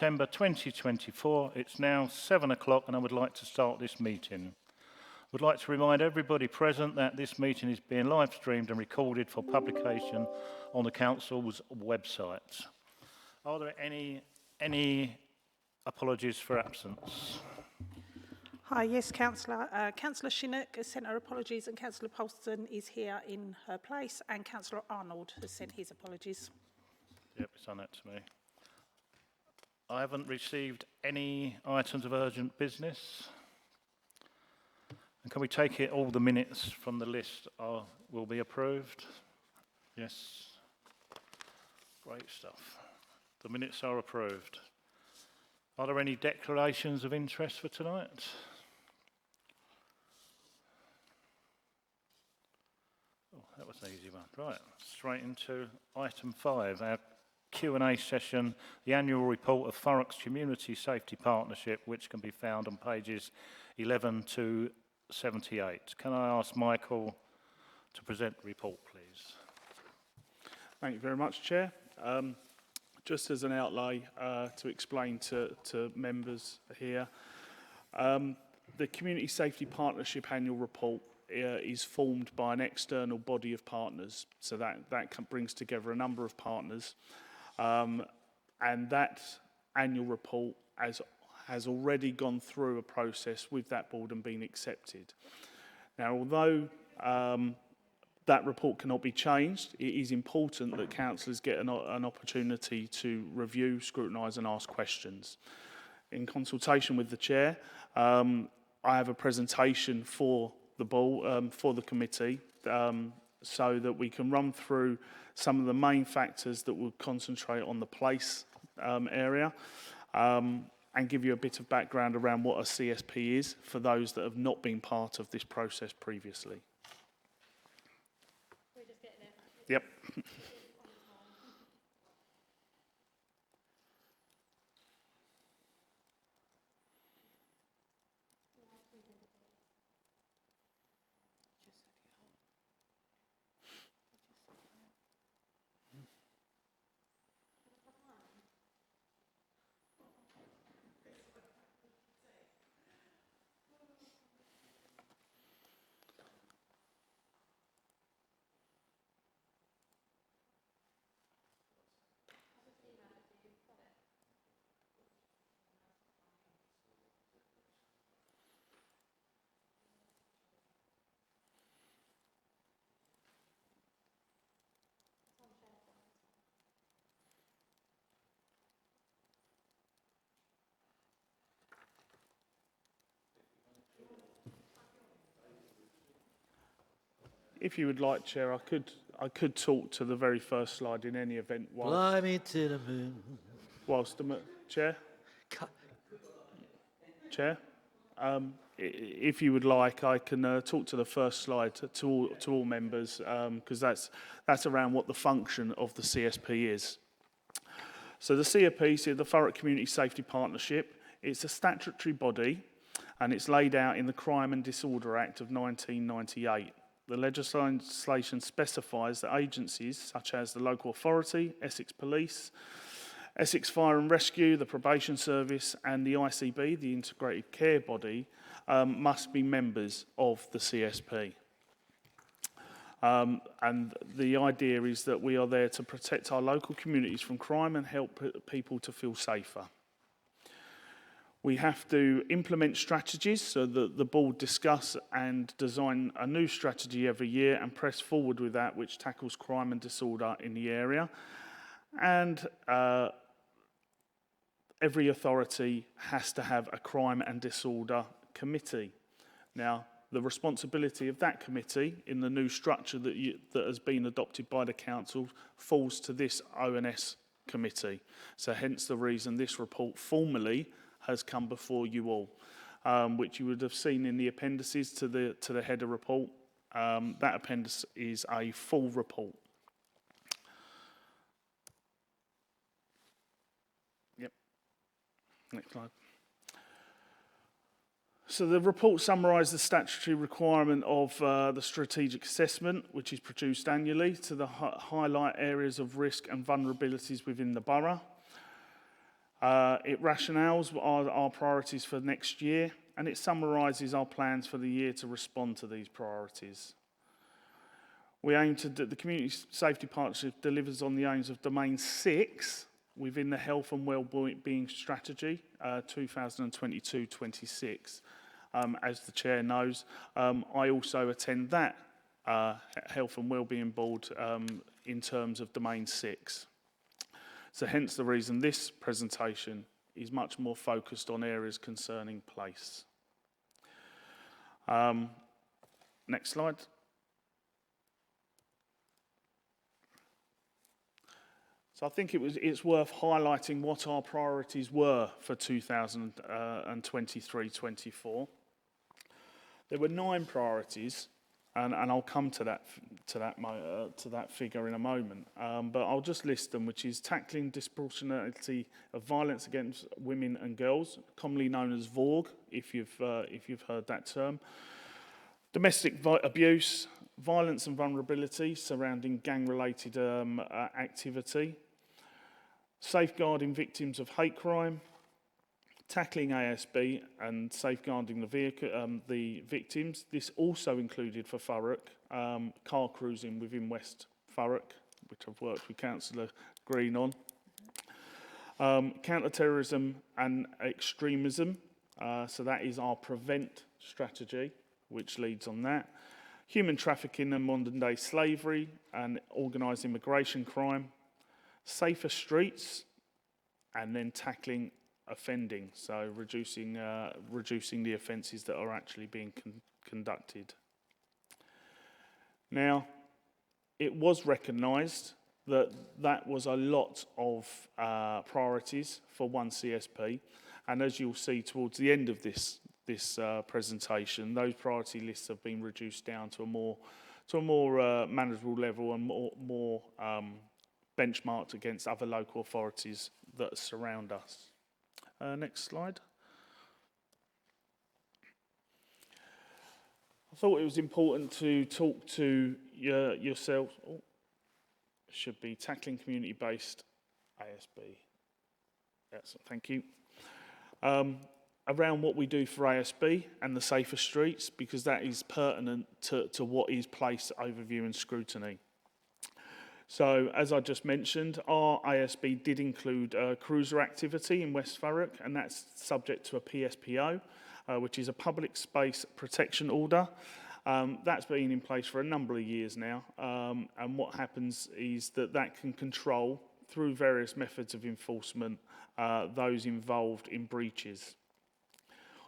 September 2024. It's now 7 o'clock and I would like to start this meeting. I would like to remind everybody present that this meeting is being live streamed and recorded for publication on the Council's website. Are there any apologies for absence? Hi, yes, Councillor. Councillor Chinook has sent her apologies and Councillor Polston is here in her place and Councillor Arnold has sent his apologies. Yep, it's on that to me. I haven't received any items of urgent business. And can we take it all the minutes from the list will be approved? Yes. Great stuff. The minutes are approved. Are there any declarations of interest for tonight? Oh, that was an easy one. Right, straight into item 5, our Q&A session, the annual report of Thurrock's Community Safety Partnership, which can be found on pages 11 to 78. Can I ask Michael to present the report, please? Thank you very much, Chair. Just as an outlay to explain to members here, the Community Safety Partnership Annual Report is formed by an external body of partners. So that brings together a number of partners. And that annual report has already gone through a process with that board and been accepted. Now, although that report cannot be changed, it is important that councillors get an opportunity to review, scrutinise and ask questions. In consultation with the Chair, I have a presentation for the board, for the committee, so that we can run through some of the main factors that will concentrate on the place area and give you a bit of background around what a CSP is for those that have not been part of this process previously. We're just getting it. Yep. If you would like, Chair, I could talk to the very first slide in any event. Fly me to the moon. Whilst the Chair, if you would like, I can talk to the first slide to all members because that's around what the function of the CSP is. So the CSP, the Thurrock Community Safety Partnership, it's a statutory body, and it's laid out in the Crime and Disorder Act of 1998. The legislation specifies that agencies such as the local authority, Essex Police, Essex Fire and Rescue, the Probation Service and the ICB, the Integrated Care Body, must be members of the CSP. And the idea is that we are there to protect our local communities from crime and help people to feel safer. We have to implement strategies so that the board discuss and design a new strategy every year and press forward with that which tackles crime and disorder in the area. And every authority has to have a crime and disorder committee. Now, the responsibility of that committee in the new structure that has been adopted by the council falls to this ONS committee. So hence the reason this report formally has come before you all, which you would have seen in the appendices to the header report. That appendix is a full report. Yep. Next slide. So the report summarises the statutory requirement of the strategic assessment, which is produced annually, to highlight areas of risk and vulnerabilities within the borough. It rationales our priorities for next year, and it summarises our plans for the year to respond to these priorities. We aim to, the Community Safety Partnership delivers on the aims of Domain 6 within the Health and Wellbeing Strategy 2022-26. As the Chair knows, I also attend that Health and Wellbeing Board in terms of Domain 6. So hence the reason this presentation is much more focused on areas concerning place. Next slide. So I think it's worth highlighting what our priorities were for 2023-24. There were 9 priorities, and I'll come to that figure in a moment. But I'll just list them, which is tackling disproportionality of violence against women and girls, commonly known as VAWG, if you've heard that term. Domestic abuse, violence and vulnerability surrounding gang-related activity. Safeguarding victims of hate crime, tackling ASB and safeguarding the victims. This also included for Thurrock, car cruising within West Thurrock, which I've worked with Councillor Green on. Counter-terrorism and extremism, so that is our prevent strategy, which leads on that. Human trafficking and modern-day slavery and organised immigration crime. Safer streets, and then tackling offending, so reducing the offences that are actually being conducted. Now, it was recognised that that was a lot of priorities for one CSP, and as you'll see towards the end of this presentation, those priority lists have been reduced down to a more manageable level and more benchmarked against other local authorities that surround us. Next slide. I thought it was important to talk to yourselves. Oh, should be tackling community-based ASB. Yes, thank you. Around what we do for ASB and the safer streets, because that is pertinent to what is place overview and scrutiny. So, as I just mentioned, our ASB did include cruiser activity in West Thurrock, and that's subject to a PSPO, which is a public space protection order. That's been in place for a number of years now, and what happens is that can control, through various methods of enforcement, those involved in breaches.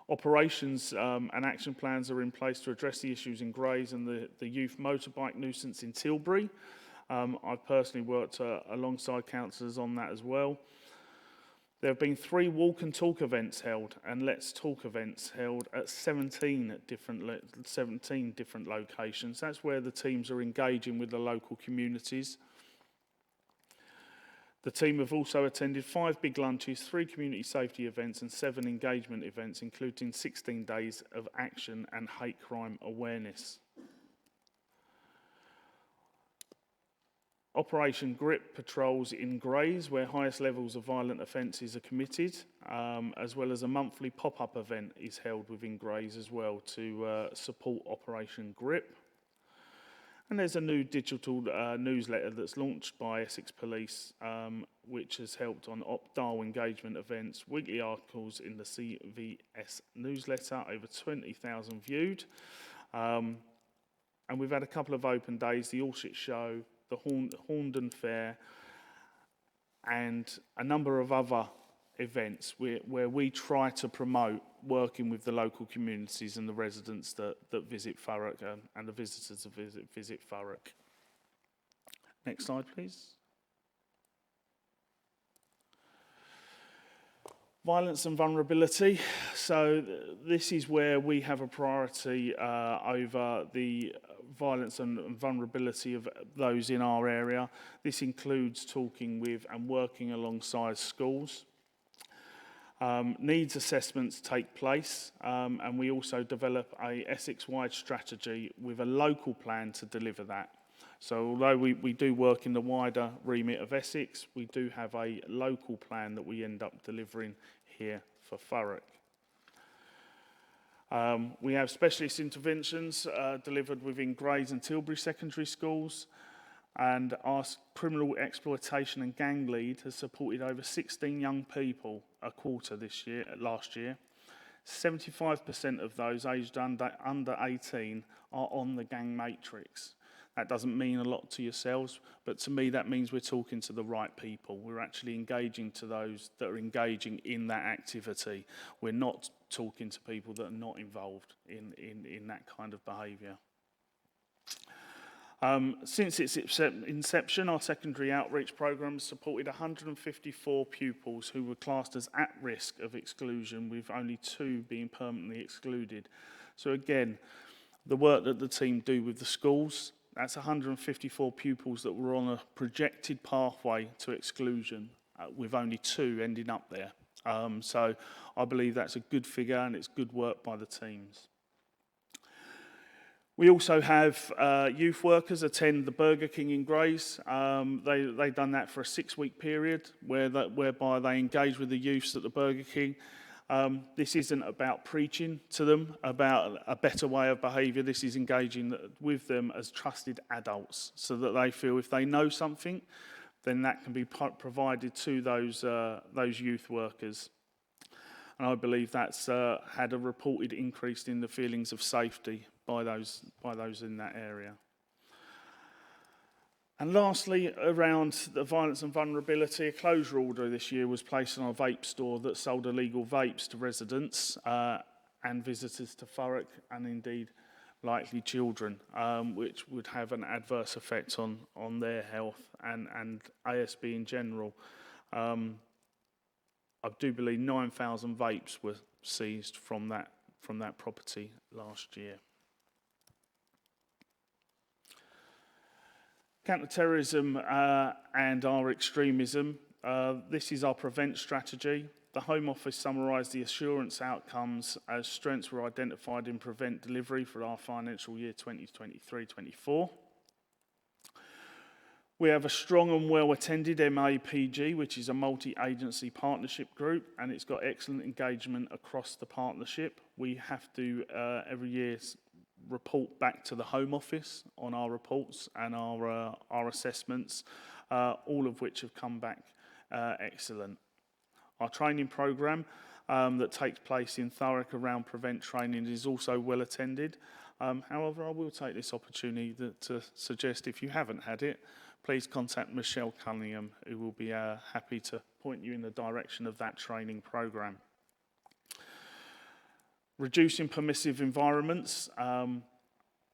Operations and action plans are in place to address the issues in Grays and the youth motorbike nuisance in Tilbury. I've personally worked alongside councillors on that as well. There have been 3 walk and talk events held and Let's Talk events held at 17 different locations. That's where the teams are engaging with the local communities. The team have also attended 5 big lunches, 3 community safety events and 7 engagement events, including 16 days of action and hate crime awareness. Operation GRIP patrols in Grays, where highest levels of violent offences are committed, as well as a monthly pop-up event is held within Grays as well to support Operation GRIP. And there's a new digital newsletter that's launched by Essex Police, which has helped on DAL engagement events, weekly articles in the CVS newsletter, over 20,000 viewed. And we've had a couple of open days, the Allshit Show, the Horndon Fair, and a number of other events where we try to promote working with the local communities and the residents that visit Thurrock and the visitors that visit Thurrock. Next slide, please. Violence and vulnerability. So this is where we have a priority over the violence and vulnerability of those in our area. This includes talking with and working alongside schools. Needs assessments take place, and we also develop a Essex-wide strategy with a local plan to deliver that. So although we do work in the wider remit of Essex, we do have a local plan that we end up delivering here for Thurrock. We have specialist interventions delivered within Grays and Tilbury secondary schools, and our criminal exploitation and gang lead has supported over 16 young people a quarter last year. 75% of those aged under 18 are on the gang matrix. That doesn't mean a lot to yourselves, but to me that means we're talking to the right people. We're actually engaging to those that are engaging in that activity. We're not talking to people that are not involved in that kind of behaviour. Since its inception, our secondary outreach programme has supported 154 pupils who were classed as at risk of exclusion, with only 2 being permanently excluded. So again, the work that the team do with the schools, that's 154 pupils that were on a projected pathway to exclusion, with only 2 ending up there. So I believe that's a good figure, and it's good work by the teams. We also have youth workers attend the Burger King in Grays. They've done that for a 6-week period whereby they engage with the youths at the Burger King. This isn't about preaching to them about a better way of behaviour. This is engaging with them as trusted adults, so that they feel if they know something, then that can be provided to those youth workers. And I believe that's had a reported increase in the feelings of safety by those in that area. And lastly, around the violence and vulnerability, a closure order this year was placed on a vape store that sold illegal vapes to residents and visitors to Thurrock, and indeed likely children, which would have an adverse effect on their health and ASB in general. I do believe 9,000 vapes were seized from that property last year. Counter-terrorism and our extremism. This is our prevent strategy. The Home Office summarised the assurance outcomes as strengths were identified in prevent delivery for our financial year 2023-24. We have a strong and well-attended MAPG, which is a multi-agency partnership group, and it's got excellent engagement across the partnership. We have to, every year, report back to the Home Office on our reports and our assessments, all of which have come back excellent. Our training programme that takes place in Thurrock around prevent training is also well attended. However, I will take this opportunity to suggest, if you haven't had it, please contact Michelle Cunningham, who will be happy to point you in the direction of that training programme. Reducing permissive environments,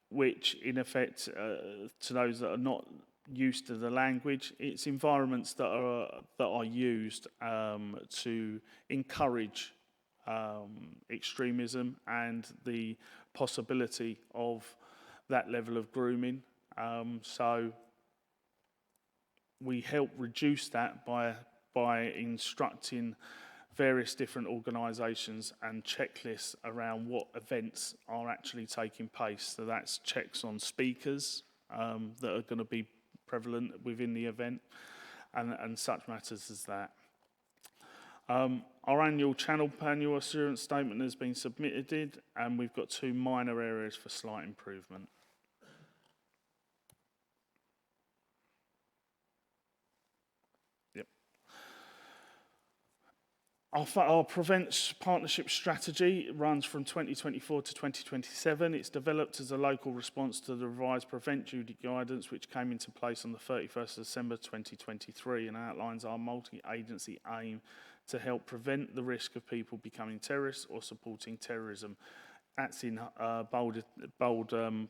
which in effect, to those that are not used to the language, it's environments that are used to encourage extremism and the possibility of that level of grooming. So we help reduce that by instructing various different organisations and checklists around what events are actually taking place. So that's checks on speakers that are going to be prevalent within the event and such matters as that. Our annual channel panel assurance statement has been submitted, and we've got 2 minor areas for slight improvement. Our Prevent Partnership strategy runs from 2024 to 2027. It's developed as a local response to the revised Prevent Duty Guidance, which came into place on the 31st of December 2023, and outlines our multi-agency aim to help prevent the risk of people becoming terrorists or supporting terrorism. That's in bold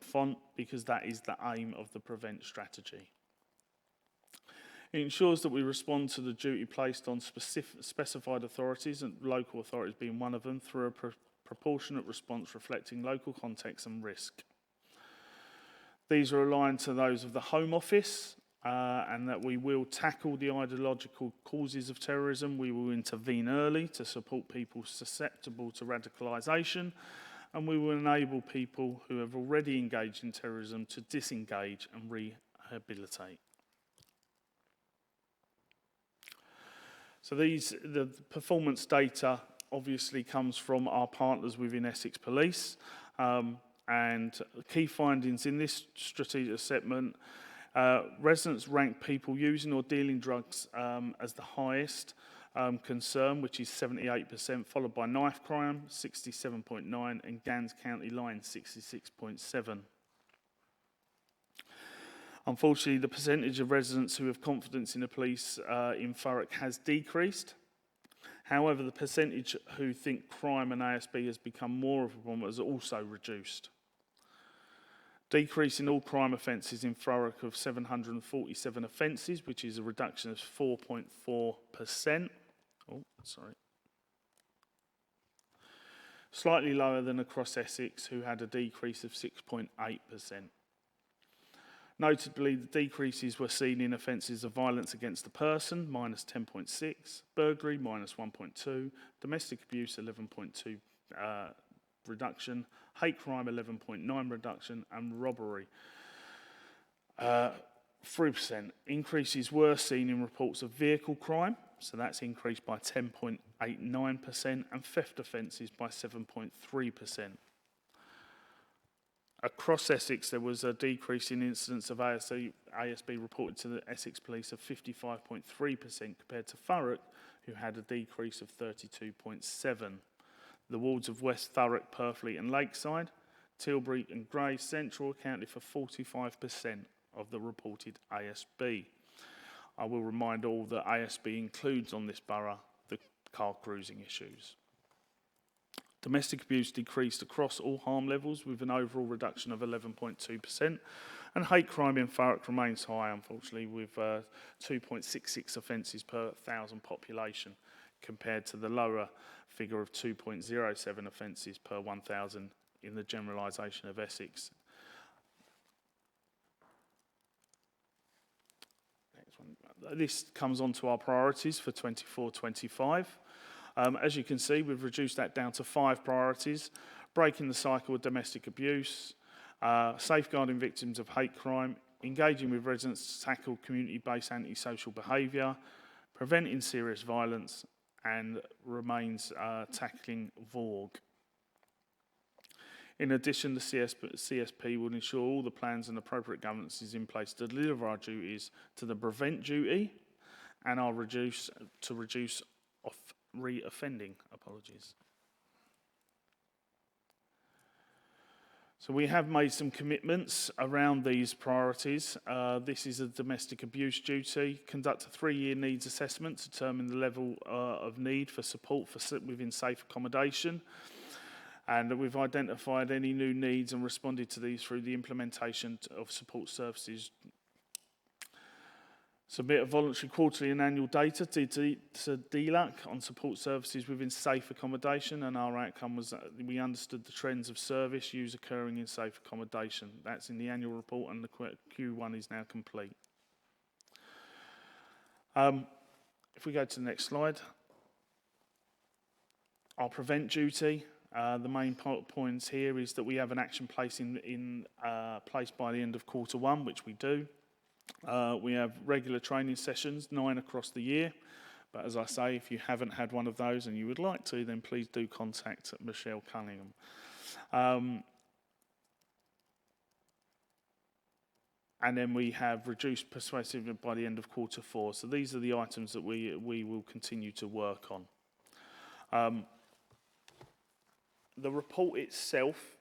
font, because that is the aim of the Prevent strategy. It ensures that we respond to the duty placed on specified authorities, and local authorities being one of them, through a proportionate response reflecting local context and risk. These are aligned to those of the Home Office, and that we will tackle the ideological causes of terrorism. We will intervene early to support people susceptible to radicalisation, and we will enable people who have already engaged in terrorism to disengage and rehabilitate. So the performance data obviously comes from our partners within Essex Police, and key findings in this strategic assessment, residents rank people using or dealing drugs as the highest concern, which is 78%, followed by knife crime, 67.9%, and Gans County Line, 66.7%. Unfortunately, the percentage of residents who have confidence in the police in Thurrock has decreased. However, the percentage who think crime and ASB has become more of a problem has also reduced. Decrease in all crime offences in Thurrock of 747 offences, which is a reduction of 4.4%. Oh, sorry. Slightly lower than across Essex, who had a decrease of 6.8%. Notably, the decreases were seen in offences of violence against the person, minus 10.6, burglary, minus 1.2, domestic abuse, 11.2 reduction, hate crime, 11.9 reduction, and robbery, 3%. Increases were seen in reports of vehicle crime, so that's increased by 10.89%, and theft offences by 7.3%. Across Essex, there was a decrease in incidents of ASB reported to the Essex Police of 55.3% compared to Thurrock, who had a decrease of 32.7%. The wards of West Thurrock, Purfleet and Lakeside, Tilbury and Grey Central accounted for 45% of the reported ASB. I will remind all that ASB includes on this borough the car cruising issues. Domestic abuse decreased across all harm levels with an overall reduction of 11.2%, and hate crime in Thurrock remains high, unfortunately, with 2.66 offences per 1,000 population, compared to the lower figure of 2.07 offences per 1,000 in the generalisation of Essex. Next one. This comes on to our priorities for 24-25. As you can see, we've reduced that down to 5 priorities: breaking the cycle of domestic abuse, safeguarding victims of hate crime, engaging with residents to tackle community-based antisocial behaviour, preventing serious violence, and remains tackling VORG. In addition, the CSP will ensure all the plans and appropriate governance is in place to deliver our duties to the prevent duty and our reduce re-offending. So we have made some commitments around these priorities. This is a domestic abuse duty. Conduct a 3-year needs assessment to determine the level of need for support within safe accommodation. And we've identified any new needs and responded to these through the implementation of support services. Submit a voluntary quarterly and annual data to DLUC on support services within safe accommodation, and our outcome was that we understood the trends of service use occurring in safe accommodation. That's in the annual report, and the Q1 is now complete. If we go to the next slide. Our prevent duty. The main points here is that we have an action place in place by the end of Q1, which we do. We have regular training sessions, 9 across the year. But as I say, if you haven't had one of those and you would like to, then please do contact Michelle Cunningham. And then we have reduced persuasiveness by the end of Q4. So these are the items that we will continue to work on. The report itself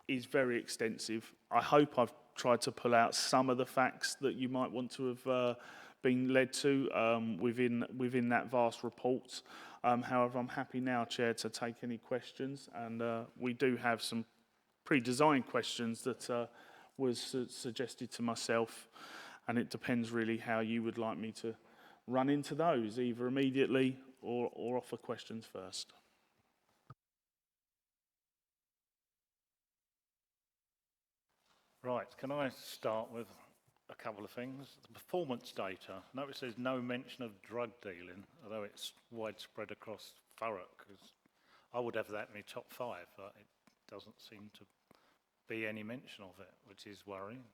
is very extensive. I hope I've tried to pull out some of the facts that you might want to have been led to within that vast report. However, I'm happy now, Chair, to take any questions, and we do have some pre-designed questions that was suggested to myself, and it depends really how you would like me to run into those, either immediately or offer questions first. Right, can I start with a couple of things? The performance data. Notice there's no mention of drug dealing, although it's widespread across Thurrock. I would have that in my top 5, but it doesn't seem to be any mention of it, which is worrying.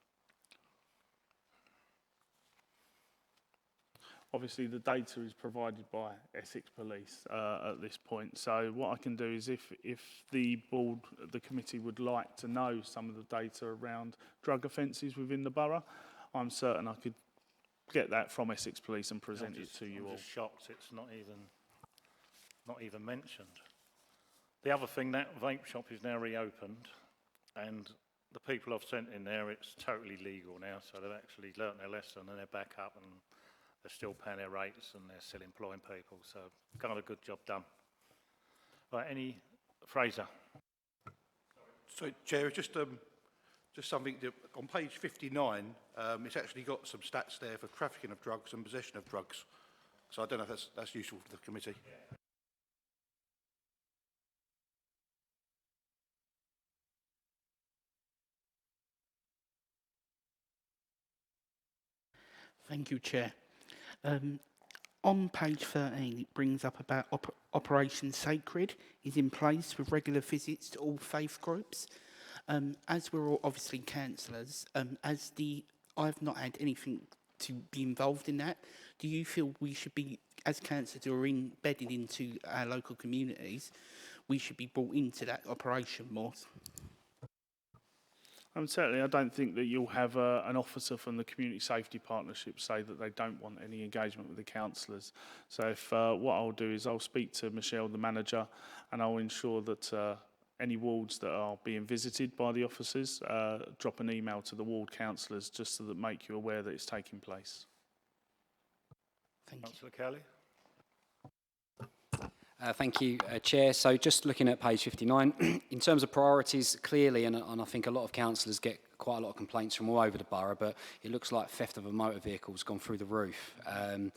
Obviously, the data is provided by Essex Police at this point. So what I can do is if the board, the committee would like to know some of the data around drug offences within the borough, I'm certain I could get that from Essex Police and present it to you all. I'm just shocked it's not even mentioned. The other thing, that vape shop is now reopened, and the people I've sent in there, it's totally legal now, so they've actually learnt their lesson and they're back up and they're still paying their rates and they're still employing people, so kind of a good job done. Right, any Fraser? So, Chair, just something that on page 59, it's actually got some stats there for trafficking of drugs and possession of drugs. So I don't know if that's useful for the committee. Thank you, Chair. On page 13, it brings up about Operation Sacred is in place with regular visits to all faith groups. As we're all obviously councillors, I've not had anything to be involved in that. Do you feel we should be, as councillors who are embedded into our local communities, we should be brought into that operation more? Certainly, I don't think that you'll have an officer from the Community Safety Partnership say that they don't want any engagement with the councillors. So if what I'll do is I'll speak to Michelle, the manager, and I'll ensure that any wards that are being visited by the officers drop an email to the ward councillors just so that make you aware that it's taking place. Thank you. Councillor Kelly? Thank you, Chair. So just looking at page 59, in terms of priorities, clearly, and I think a lot of councillors get quite a lot of complaints from all over the borough, but it looks like theft of a motor vehicle has gone through the roof. And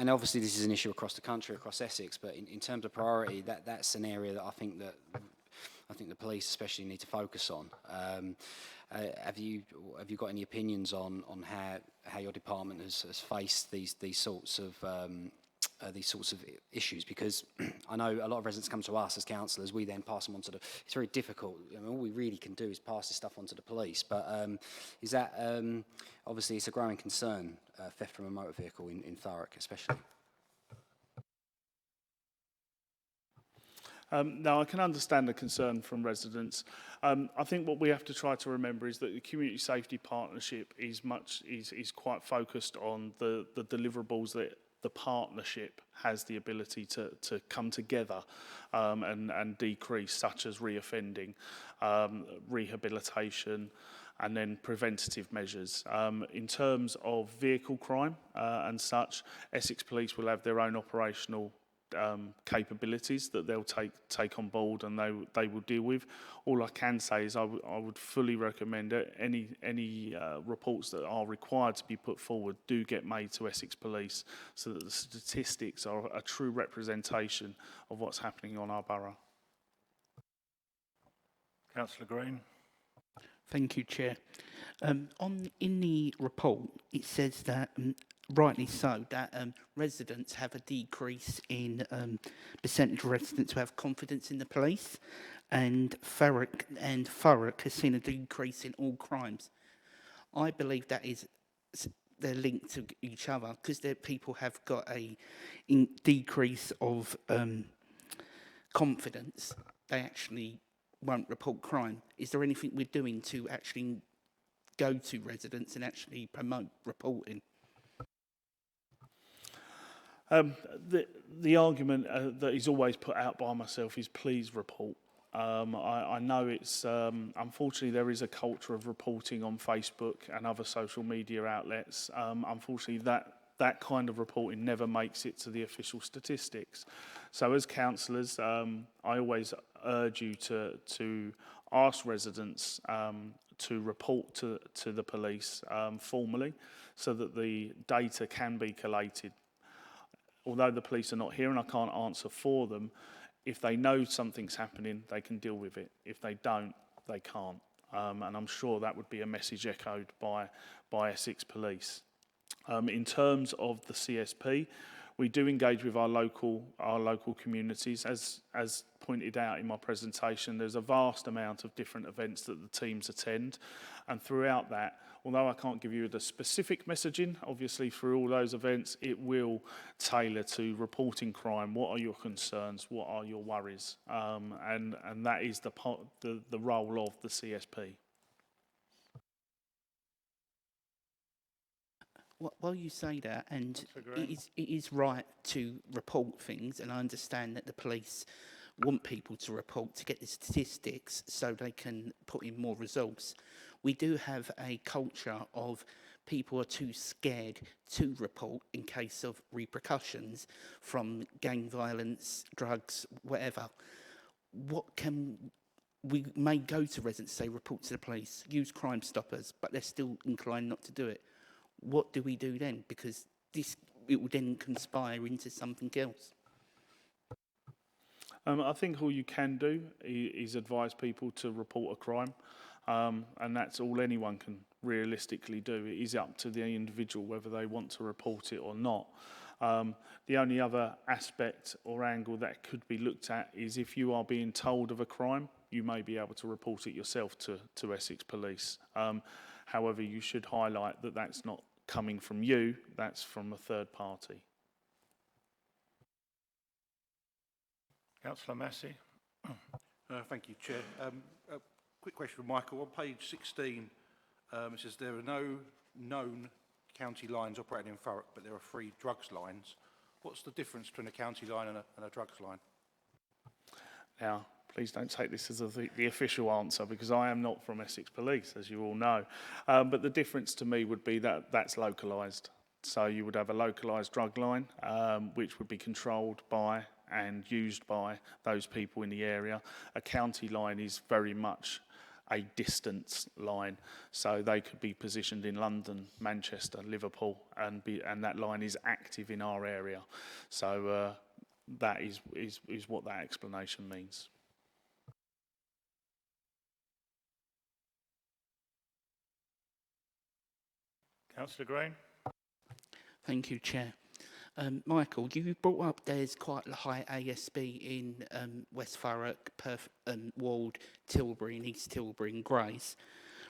obviously this is an issue across the country, across Essex, but in terms of priority, that's an area that I think the police especially need to focus on. Have you got any opinions on how your department has faced these sorts of issues? Because I know a lot of residents come to us as councillors, we then pass them on to the... It's very difficult. I mean, all we really can do is pass this stuff on to the police, but is that... obviously, it's a growing concern, theft from a motor vehicle in Thurrock, especially. Now, I can understand the concern from residents. I think what we have to try to remember is that the Community Safety Partnership is quite focused on the deliverables that the partnership has the ability to come together and decrease, such as reoffending, rehabilitation, and then preventative measures. In terms of vehicle crime and such, Essex Police will have their own operational capabilities that they'll take on board and they will deal with. All I can say is I would fully recommend that any reports that are required to be put forward do get made to Essex Police so that the statistics are a true representation of what's happening on our borough. Councillor Green? Thank you, Chair. In the report, it says that, rightly so, that residents have a decrease in percentage of residents who have confidence in the police, and Thurrock has seen a decrease in all crimes. I believe that they're linked to each other, because people have got a decrease of confidence. They actually won't report crime. Is there anything we're doing to actually go to residents and actually promote reporting? The argument that is always put out by myself is please report. I know it's, unfortunately, there is a culture of reporting on Facebook and other social media outlets. Unfortunately, that kind of reporting never makes it to the official statistics. So as councillors, I always urge you to ask residents to report to the police formally so that the data can be collated. Although the police are not here and I can't answer for them, if they know something's happening, they can deal with it. If they don't, they can't. And I'm sure that would be a message echoed by Essex Police. In terms of the CSP, we do engage with our local communities. As pointed out in my presentation, there's a vast amount of different events that the teams attend, and throughout that, although I can't give you the specific messaging, obviously through all those events, it will tailor to reporting crime. What are your concerns? What are your worries? And that is the role of the CSP. While you say that, and it is right to report things, and I understand that the police want people to report to get the statistics so they can put in more results. We do have a culture of people are too scared to report in case of repercussions from gang violence, drugs, whatever. We may go to residents, say report to the police, use Crime Stoppers, but they're still inclined not to do it. What do we do then? Because it will then conspire into something else. I think all you can do is advise people to report a crime, and that's all anyone can realistically do. It is up to the individual whether they want to report it or not. The only other aspect or angle that could be looked at is if you are being told of a crime, you may be able to report it yourself to Essex Police. However, you should highlight that that's not coming from you, that's from a third party. Councillor Massey. Thank you, Chair. A quick question from Michael. On page 16, it says there are no known county lines operating in Thurrock, but there are 3 drugs lines. What's the difference between a county line and a drugs line? Now, please don't take this as the official answer, because I am not from Essex Police, as you all know. But the difference to me would be that that's localised. So you would have a localised drug line, which would be controlled by and used by those people in the area. A county line is very much a distance line, so they could be positioned in London, Manchester, Liverpool, and that line is active in our area. So that is what that explanation means. Councillor Green. Thank you, Chair. Michael, you brought up there's quite a high ASB in West Thurrock, Perth, Wald, Tilbury and East Tilbury and Grays.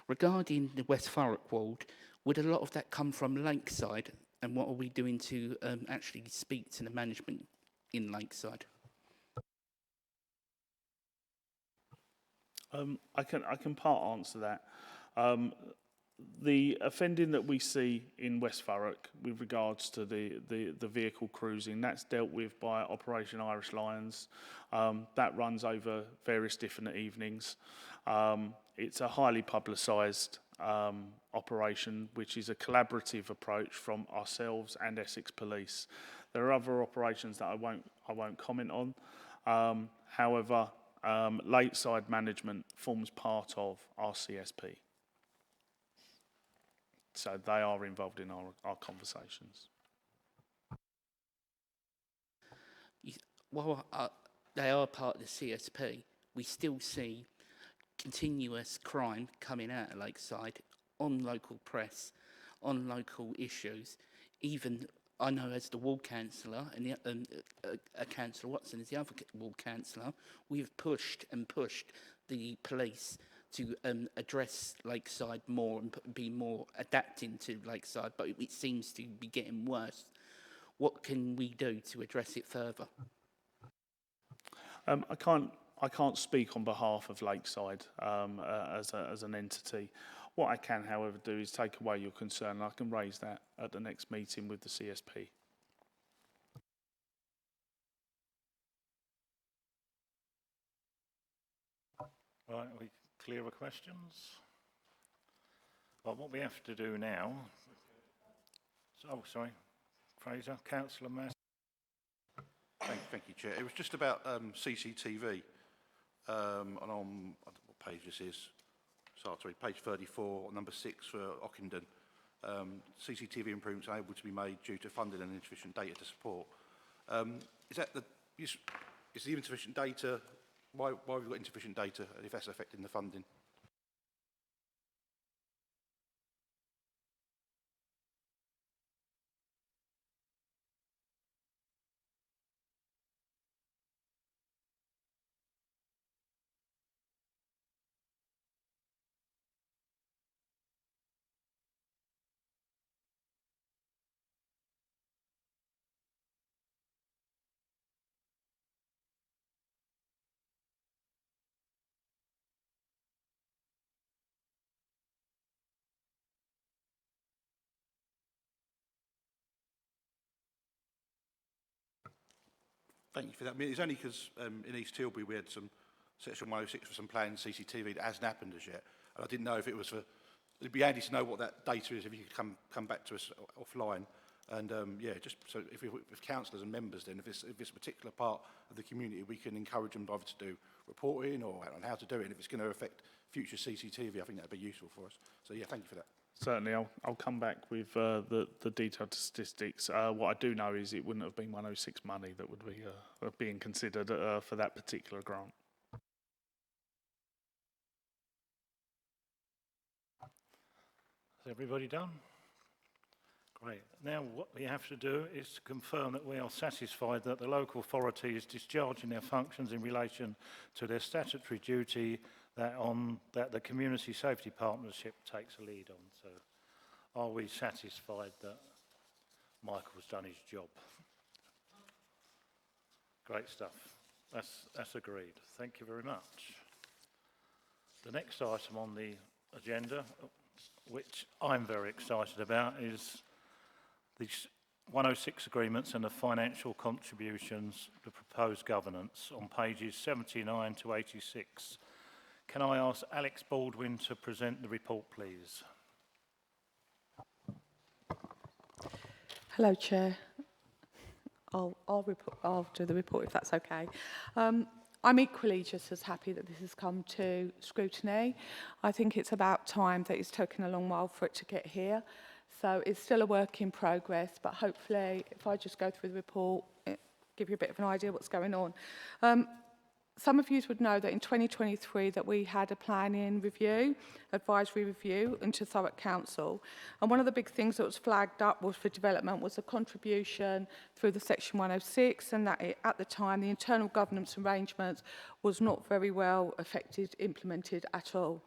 Regarding the West Thurrock Wald, would a lot of that come from Lakeside? And what are we doing to actually speak to the management in Lakeside? I can part answer that. The offending that we see in West Thurrock with regards to the vehicle cruising, that's dealt with by Operation Irish Lions. That runs over various different evenings. It's a highly publicised operation, which is a collaborative approach from ourselves and Essex Police. There are other operations that I won't comment on. However, Lakeside management forms part of our CSP. So they are involved in our conversations. While they are part of the CSP, we still see continuous crime coming out of Lakeside on local press, on local issues. Even I know as the ward councillor and Councillor Watson as the other ward councillor, we've pushed the police to address Lakeside more and be more adapting to Lakeside, but it seems to be getting worse. What can we do to address it further? I can't speak on behalf of Lakeside as an entity. What I can, however, do is take away your concern, and I can raise that at the next meeting with the CSP. Right, are we clear of questions? Well, what we have to do now... Oh, sorry. Fraser, Councillor Mass. Thank you, Chair. It was just about CCTV. And on what page this is? Sorry, page 34, number 6 for Ockenden. CCTV improvements are able to be made due to funding and insufficient data to support. Is the insufficient data? Why have we got insufficient data if that's affecting the funding? Thank you for that. I mean, it's only because in East Tilbury we had some Section 106 for some planned CCTV that hasn't happened as yet. And I didn't know if it was for... It'd be handy to know what that data is if you could come back to us offline. And yeah, just so if councillors and members then, if it's a particular part of the community, we can encourage them either to do reporting or on how to do it. And if it's going to affect future CCTV, I think that would be useful for us. So yeah, thank you for that. Certainly, I'll come back with the detailed statistics. What I do know is it wouldn't have been 106 money that would be being considered for that particular grant. Is everybody done? Great. Now what we have to do is to confirm that we are satisfied that the local authority is discharging their functions in relation to their statutory duty that the Community Safety Partnership takes a lead on. So are we satisfied that Michael's done his job? Great stuff. That's agreed. Thank you very much. The next item on the agenda, which I'm very excited about, is the 106 agreements and the financial contributions to proposed governance on pages 79 to 86. Can I ask Alex Baldwin to present the report, please? Hello, Chair. I'll do the report if that's okay. I'm equally just as happy that this has come to scrutiny. I think it's about time that it's taken a long while for it to get here. So it's still a work in progress, but hopefully if I just go through the report, it give you a bit of an idea what's going on. Some of you would know that in 2023 that we had a planning review, advisory review into Thurrock Council. And one of the big things that was flagged up was for development was a contribution through the Section 106, and that at the time the internal governance arrangements was not very well implemented at all.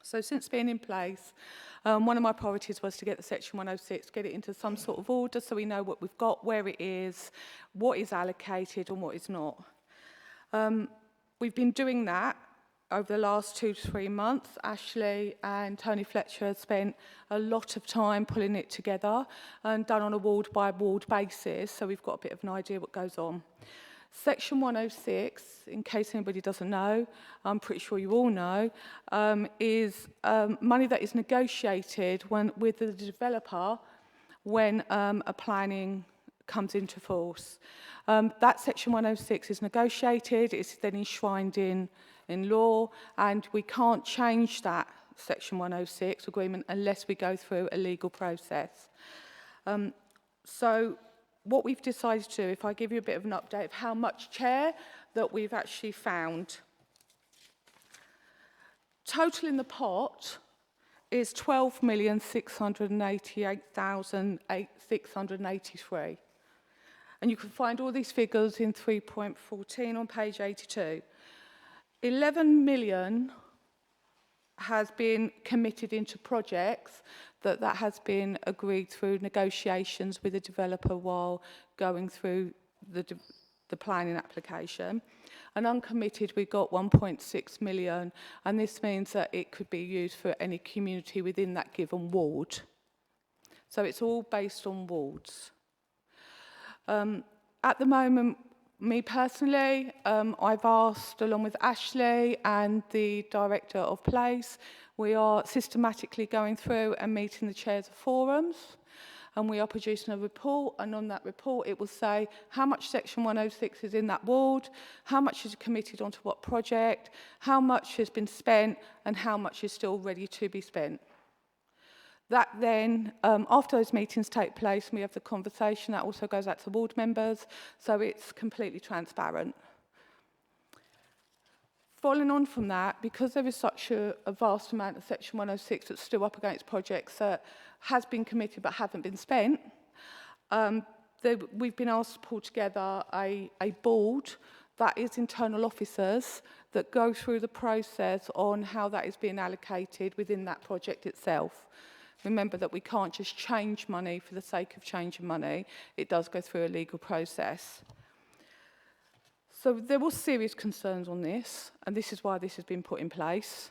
So since being in place, one of my priorities was to get the Section 106, get it into some sort of order so we know what we've got, where it is, what is allocated and what is not. We've been doing that over the last 2 to 3 months. Ashley and Tony Fletcher have spent a lot of time pulling it together and done on a ward-by-ward basis, so we've got a bit of an idea what goes on. Section 106, in case anybody doesn't know, I'm pretty sure you all know, is money that is negotiated with the developer when a planning comes into force. That Section 106 is negotiated, it's then enshrined in law, and we can't change that Section 106 agreement unless we go through a legal process. So what we've decided to do, if I give you a bit of an update of how much, Chair, that we've actually found. Total in the pot is 12,688,683. And you can find all these figures in 3.14 on page 82. 11 million has been committed into projects that has been agreed through negotiations with the developer while going through the planning application. And uncommitted, we got 1.6 million, and this means that it could be used for any community within that given ward. So it's all based on wards. At the moment, me personally, I've asked, along with Ashley and the Director of Place, we are systematically going through and meeting the chairs of forums, and we are producing a report, and on that report it will say how much Section 106 is in that ward, how much is committed onto what project, how much has been spent, and how much is still ready to be spent. That then, after those meetings take place, and we have the conversation, that also goes out to ward members, so it's completely transparent. Following on from that, because there is such a vast amount of Section 106 that's still up against projects that has been committed but haven't been spent, we've been asked to pull together a board that is internal officers that go through the process on how that is being allocated within that project itself. Remember that we can't just change money for the sake of changing money. It does go through a legal process. So there were serious concerns on this, and this is why this has been put in place.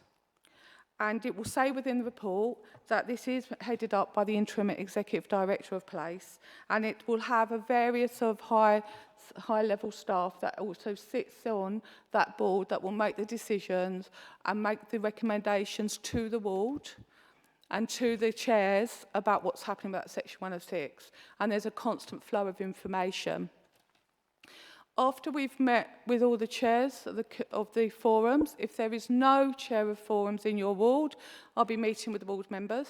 And it will say within the report that this is headed up by the interim executive director of place, and it will have a various of high-level staff that also sits on that board that will make the decisions and make the recommendations to the ward and to the chairs about what's happening about Section 106. And there's a constant flow of information. After we've met with all the chairs of the forums, if there is no chair of forums in your ward, I'll be meeting with the ward members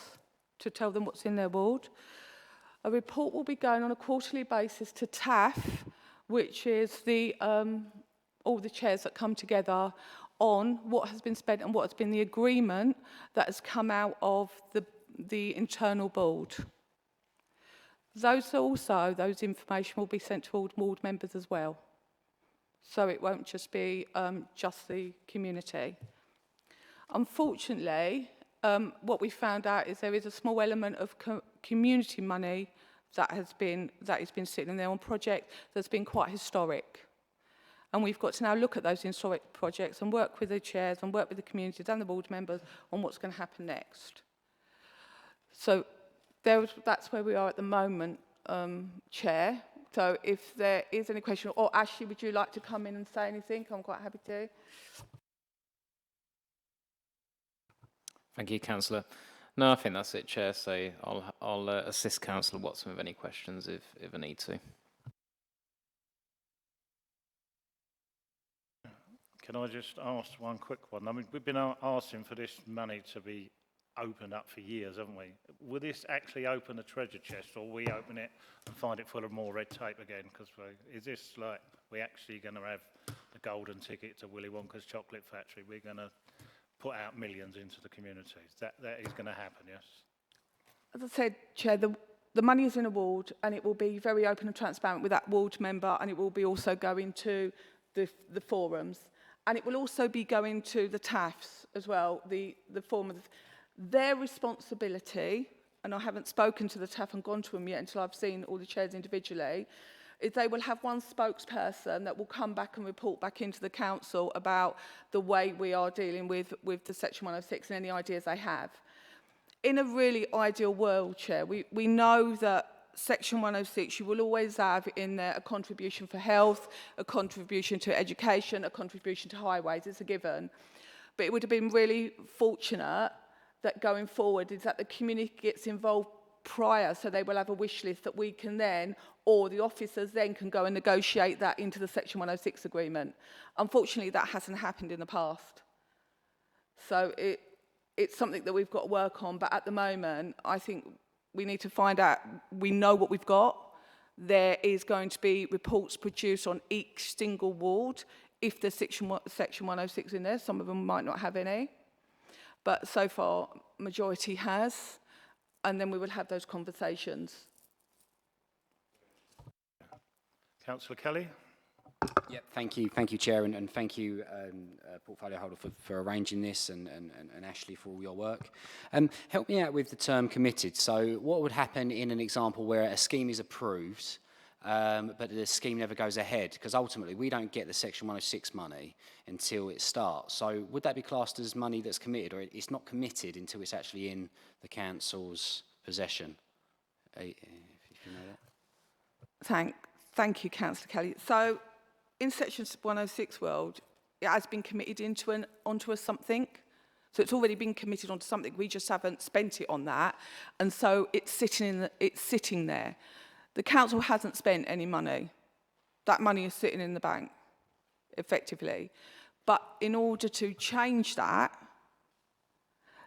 to tell them what's in their ward. A report will be going on a quarterly basis to TAF, which is all the chairs that come together on what has been spent and what has been the agreement that has come out of the internal board. Those information will be sent to all ward members as well. So it won't just be just the community. Unfortunately, what we found out is there is a small element of community money that has been sitting there on project that's been quite historic. And we've got to now look at those historic projects and work with the chairs and work with the communities and the board members on what's going to happen next. So that's where we are at the moment, Chair. So if there is any question, or Ashley, would you like to come in and say anything? I'm quite happy to. Thank you, Councillor. No, I think that's it, Chair. So I'll assist Councillor Watson with any questions if I need to. Can I just ask one quick one? I mean, we've been asking for this money to be opened up for years, haven't we? Will this actually open the treasure chest, or we open it and find it full of more red tape again? Because is this like we actually going to have the golden ticket to Willy Wonka's chocolate factory? We're going to put out millions into the communities. That is going to happen, yes? As I said, Chair, the money is in a ward, and it will be very open and transparent with that ward member, and it will be also going to the forums. And it will also be going to the TAFs as well, the forum of their responsibility, and I haven't spoken to the TAF and gone to them yet until I've seen all the chairs individually, is they will have one spokesperson that will come back and report back into the council about the way we are dealing with the Section 106 and any ideas they have. In a really ideal world, Chair, we know that Section 106, you will always have in there a contribution for health, a contribution to education, a contribution to highways. It's a given. But it would have been really fortunate that going forward is that the community gets involved prior, so they will have a wish list that we can then, or the officers then can go and negotiate that into the Section 106 agreement. Unfortunately, that hasn't happened in the past. So it's something that we've got to work on, but at the moment, I think we need to find out, we know what we've got. There is going to be reports produced on each single ward if there's Section 106 in there. Some of them might not have any. But so far, majority has, and then we will have those conversations. Councillor Kelly? Yeah, thank you, Chair, and thank you, Portfolio Holder, for arranging this, and Ashley for all your work. Help me out with the term committed. So what would happen in an example where a scheme is approved, but the scheme never goes ahead? Because ultimately, we don't get the Section 106 money until it starts. So would that be classed as money that's committed, or it's not committed until it's actually in the council's possession? If you know that. Thank you, Councillor Kelly. So in Section 106 world, it has been committed onto a something. So it's already been committed onto something. We just haven't spent it on that. And so it's sitting there. The council hasn't spent any money. That money is sitting in the bank, effectively. But in order to change that,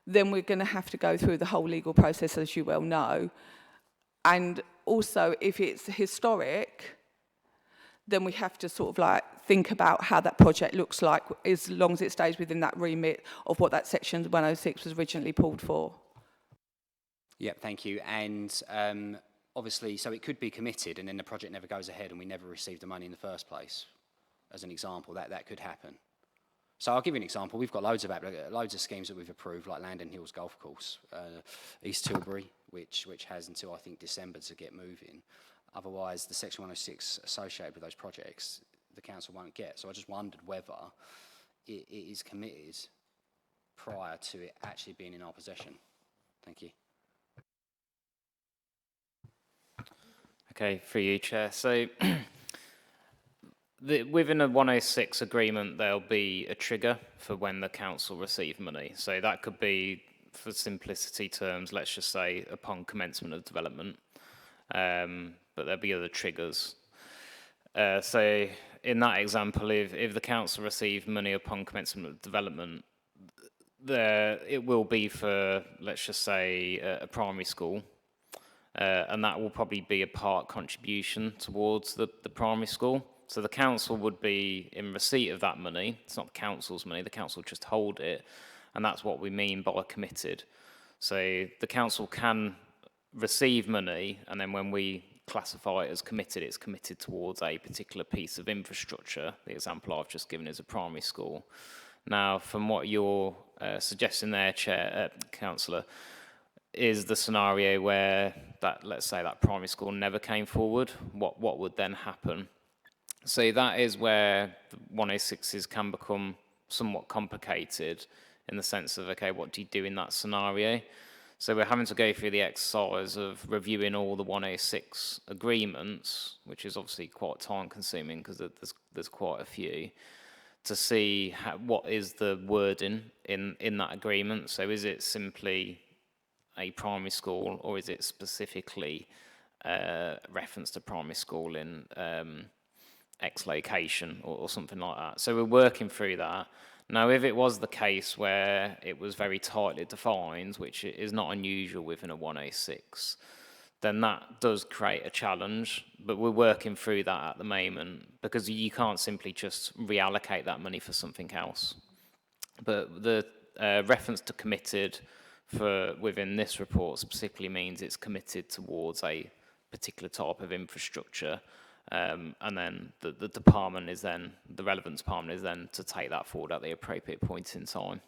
then we're going to have to go through the whole legal process, as you well know. And also, if it's historic, then we have to sort of like think about how that project looks like, as long as it stays within that remit of what that Section 106 was originally pulled for. Yeah, thank you. And obviously, so it could be committed and then the project never goes ahead and we never receive the money in the first place. As an example, that could happen. So I'll give you an example. We've got loads of schemes that we've approved, like Landon Hills Golf Course, East Tilbury, which has until I think December to get moving. Otherwise, the Section 106 associated with those projects, the council won't get. So I just wondered whether it is committed prior to it actually being in our possession. Thank you. Okay, for you, Chair. So within a 106 agreement, there'll be a trigger for when the council receive money. So that could be, for simplicity terms, let's just say upon commencement of development. But there'll be other triggers. So in that example, if the council receive money upon commencement of development, it will be for, let's just say, a primary school. And that will probably be a part contribution towards the primary school. So the council would be in receipt of that money. It's not the council's money, the council just hold it. And that's what we mean by committed. So the council can receive money, and then when we classify it as committed, it's committed towards a particular piece of infrastructure. The example I've just given is a primary school. Now, from what you're suggesting there, Councillor, is the scenario where that, let's say, that primary school never came forward, what would then happen? So that is where the 106s can become somewhat complicated in the sense of, okay, what do you do in that scenario? So we're having to go through the exercise of reviewing all the 106 agreements, which is obviously quite time consuming because there's quite a few, to see what is the wording in that agreement. So is it simply a primary school, or is it specifically reference to primary school in X location or something like that? So we're working through that. Now, if it was the case where it was very tightly defined, which is not unusual within a 106, then that does create a challenge, but we're working through that at the moment because you can't simply just reallocate that money for something else. But the reference to committed within this report specifically means it's committed towards a particular type of infrastructure, and then the department is then, the relevant department is then to take that forward at the appropriate point in time.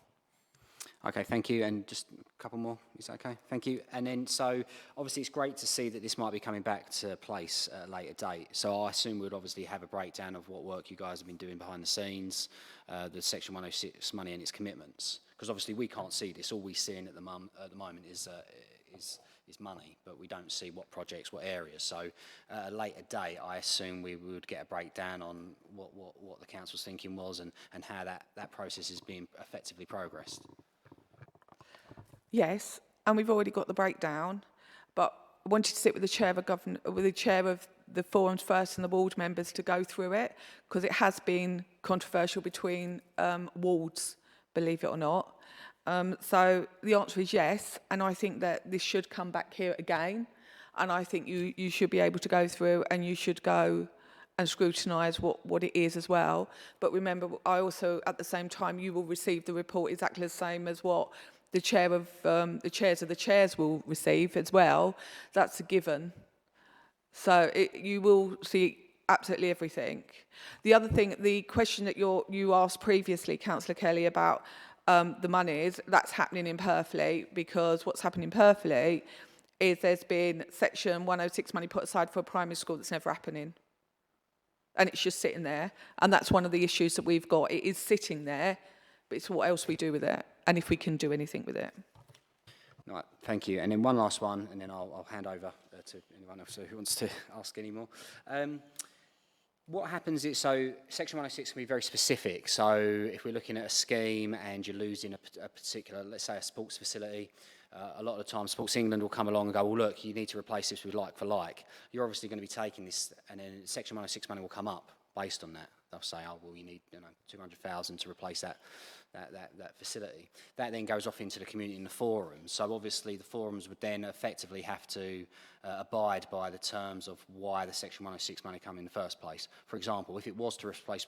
Okay, thank you. And just a couple more, is that okay? Thank you. And then, so obviously it's great to see that this might be coming back to place at a later date. So I assume we'd obviously have a breakdown of what work you guys have been doing behind the scenes, the Section 106 money and its commitments. Because obviously we can't see this. All we see at the moment is money, but we don't see what projects, what areas. So at a later date, I assume we would get a breakdown on what the council's thinking was and how that process is being effectively progressed. Yes, and we've already got the breakdown, but I wanted to sit with the chair of the forums first and the ward members to go through it, because it has been controversial between wards, believe it or not. So the answer is yes, and I think that this should come back here again, and I think you should be able to go through and you should go and scrutinise what it is as well. But remember, I also, at the same time, you will receive the report exactly the same as what the chair of the chairs of the chairs will receive as well. That's a given. So you will see absolutely everything. The other thing, the question that you asked previously, Councillor Kelly, about the monies, that's happening in Purfleet, because what's happening in Purfleet is there's been Section 106 money put aside for a primary school that's never happening. And it's just sitting there. And that's one of the issues that we've got. It is sitting there, but it's what else we do with it, and if we can do anything with it. Right, thank you. And then one last one, and then I'll hand over to anyone else who wants to ask any more. What happens is, so Section 106 can be very specific. So if we're looking at a scheme and you're losing a particular, let's say a sports facility, a lot of the time Sports England will come along and go, well, look, you need to replace this with like for like. You're obviously going to be taking this, and then Section 106 money will come up based on that. They'll say, oh, well, you need 200,000 to replace that facility. That then goes off into the community in the forums. So obviously the forums would then effectively have to abide by the terms of why the Section 106 money come in the first place. For example, if it was to replace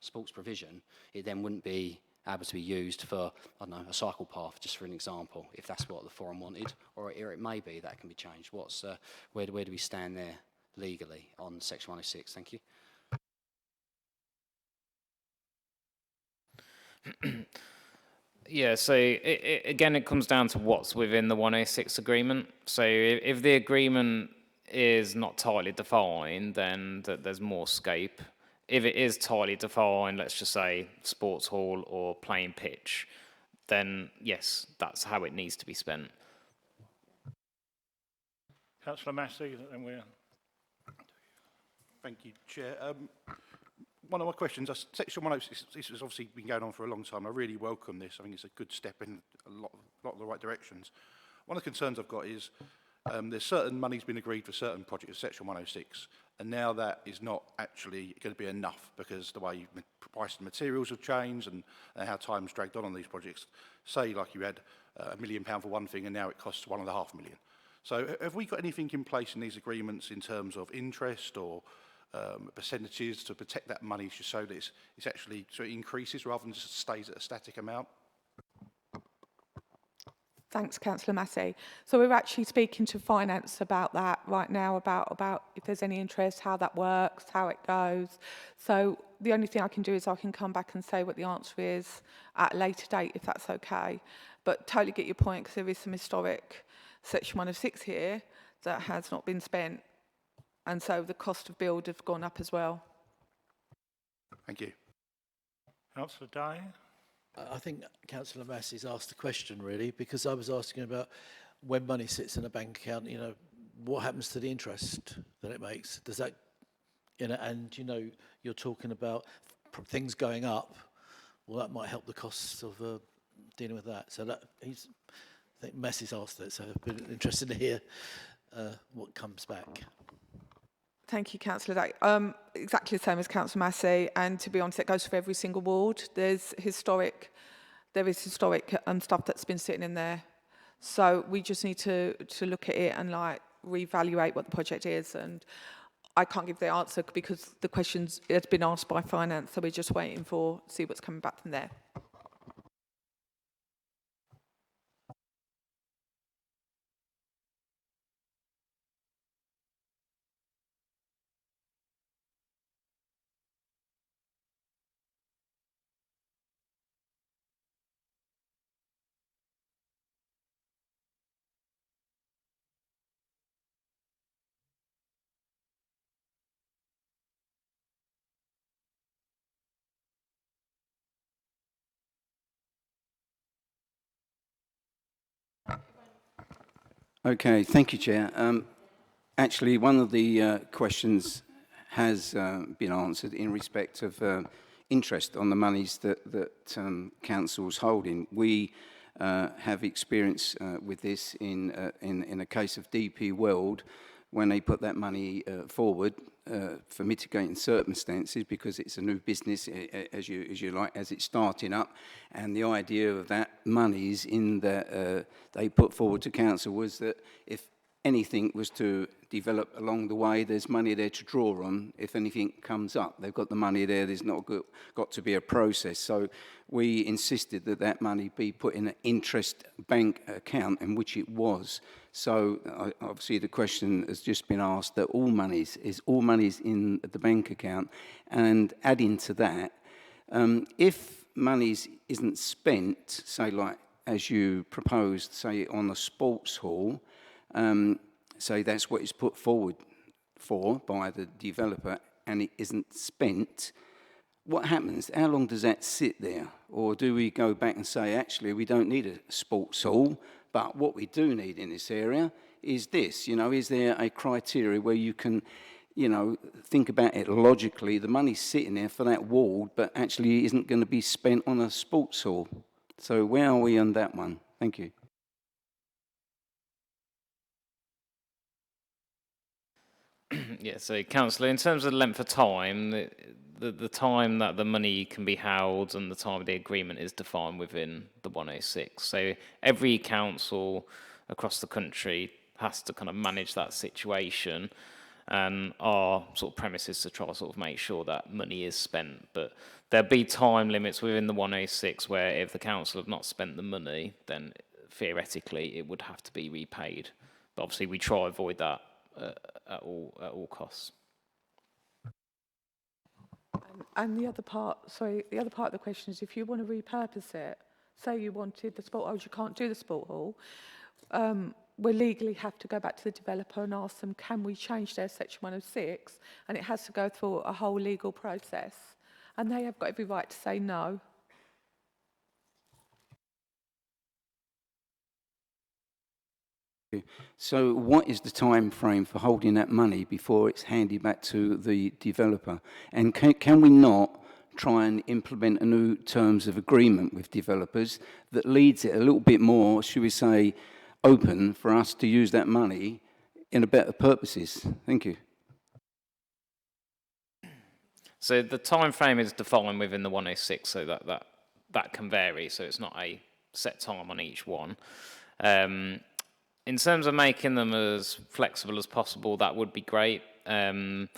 sports provision, it then wouldn't be able to be used for, I don't know, a cycle path, just for an example, if that's what the forum wanted, or it may be that can be changed. Where do we stand there legally on Section 106? Thank you. Yeah, so again, it comes down to what's within the 106 agreement. So if the agreement is not tightly defined, then there's more scope. If it is tightly defined, let's just say sports hall or playing pitch, then yes, that's how it needs to be spent. Councillor Massey, then we're... Thank you, Chair. One of my questions, Section 106, this has obviously been going on for a long time. I really welcome this. I think it's a good step in a lot of the right directions. One of the concerns I've got is there's certain money's been agreed for certain projects, Section 106, and now that is not actually going to be enough because the way price of materials have changed and how time's dragged on these projects. Say, like you had £1 million for one thing and now it costs £1.5 million. So have we got anything in place in these agreements in terms of interest or percentages to protect that money so that it's actually so it increases rather than just stays at a static amount? Thanks, Councillor Massey. So we're actually speaking to finance about that right now, about if there's any interest, how that works, how it goes. So the only thing I can do is I can come back and say what the answer is at a later date, if that's okay. But totally get your point, because there is some historic Section 106 here that has not been spent. And so the cost of build have gone up as well. Thank you. Councillor Day? I think Councillor Massey's asked the question really, because I was asking about when money sits in a bank account, you know, what happens to the interest that it makes? Does that, you know, and you know, you're talking about things going up. Well, that might help the costs of dealing with that. So that I think Massey's asked it, so I've been interested to hear what comes back. Thank you, Councillor Day. Exactly the same as Councillor Massey, and to be honest, it goes for every single ward. There is historic stuff that's been sitting in there. So we just need to look at it and like reevaluate what the project is. And I can't give the answer because the questions has been asked by finance, so we're just waiting for see what's coming back from there. Okay, thank you, Chair. Actually, one of the questions has been answered in respect of interest on the monies that council's holding. We have experience with this in a case of DP World, when they put that money forward for mitigating circumstances because it's a new business, as you like, as it's starting up, and the idea of that monies in that they put forward to council was that if anything was to develop along the way, there's money there to draw on. If anything comes up, they've got the money there. There's not got to be a process. So we insisted that that money be put in an interest bank account, in which it was. So obviously the question has just been asked that all monies in the bank account, and adding to that, if monies isn't spent, say like as you proposed, say on the sports hall, say that's what it's put forward for by the developer, and it isn't spent, what happens? How long does that sit there? Or do we go back and say, actually, we don't need a sports hall, but what we do need in this area is this? You know, is there a criteria where you can, you know, think about it logically? The money's sitting there for that ward, but actually isn't going to be spent on a sports hall. So where are we on that one? Thank you. Yeah, so Councillor, in terms of the length of time, the time that the money can be held and the time of the agreement is defined within the 106. So every council across the country has to kind of manage that situation, and our sort of premise is to try to sort of make sure that money is spent. But there'll be time limits within the 106 where if the council have not spent the money, then theoretically it would have to be repaid. But obviously we try to avoid that at all costs. And the other part of the question is, if you want to repurpose it, say you wanted the sport hall, you can't do the sport hall, we legally have to go back to the developer and ask them, can we change their Section 106? And it has to go through a whole legal process. And they have got every right to say no. So what is the time frame for holding that money before it's handed back to the developer? And can we not try and implement a new terms of agreement with developers that leads it a little bit more, should we say, open for us to use that money in a better purposes? Thank you. So the time frame is defined within the 106, so that can vary. So it's not a set time on each one. In terms of making them as flexible as possible, that would be great. And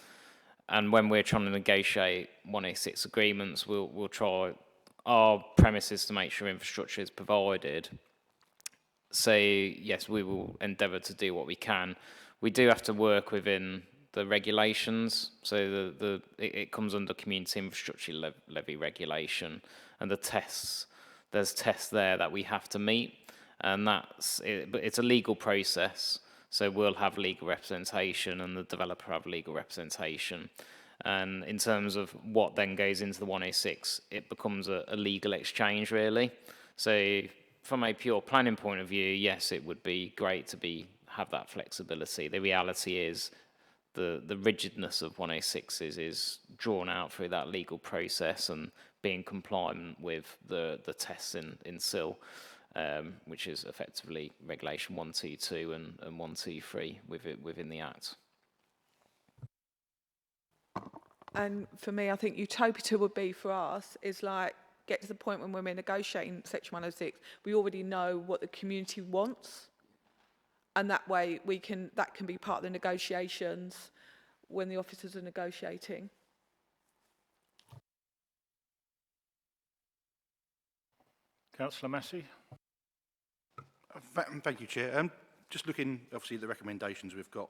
when we're trying to negotiate 106 agreements, we'll try our premises to make sure infrastructure is provided. So yes, we will endeavour to do what we can. We do have to work within the regulations. So it comes under community infrastructure levy regulation, and there's tests there that we have to meet. And that's it, but it's a legal process, so we'll have legal representation and the developer have legal representation. And in terms of what then goes into the 106, it becomes a legal exchange, really. So from a pure planning point of view, yes, it would be great to have that flexibility. The reality is the rigidness of 106s is drawn out through that legal process and being compliant with the tests in SIL. Which is effectively Regulation 122 and 123 within the Act. And for me, I think utopia would be for us is like get to the point when we're negotiating Section 106, we already know what the community wants, and that way that can be part of the negotiations when the officers are negotiating. Councillor Massey. Thank you, Chair. Just looking, obviously, at the recommendations we've got,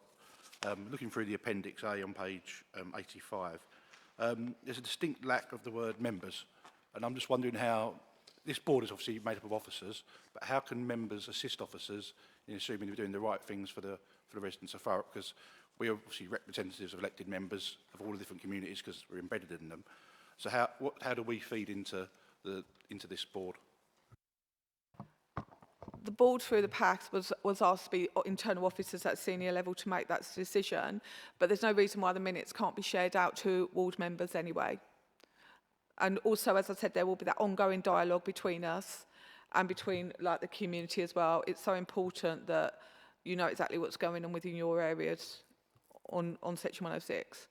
looking through the Appendix A on page 85, there's a distinct lack of the word members. And I'm just wondering how, this board is obviously made up of officers, but how can members assist officers in assuming they're doing the right things for the residents of Thurrock? Because we are obviously representatives of elected members of all the different communities because we're embedded in them. So how do we feed into this board? The board through the PACs was asked to be internal officers at senior level to make that decision, but there's no reason why the minutes can't be shared out to ward members anyway. And also, as I said, there will be that ongoing dialogue between us and between like the community as well. It's so important that you know exactly what's going on within your areas on Section 106.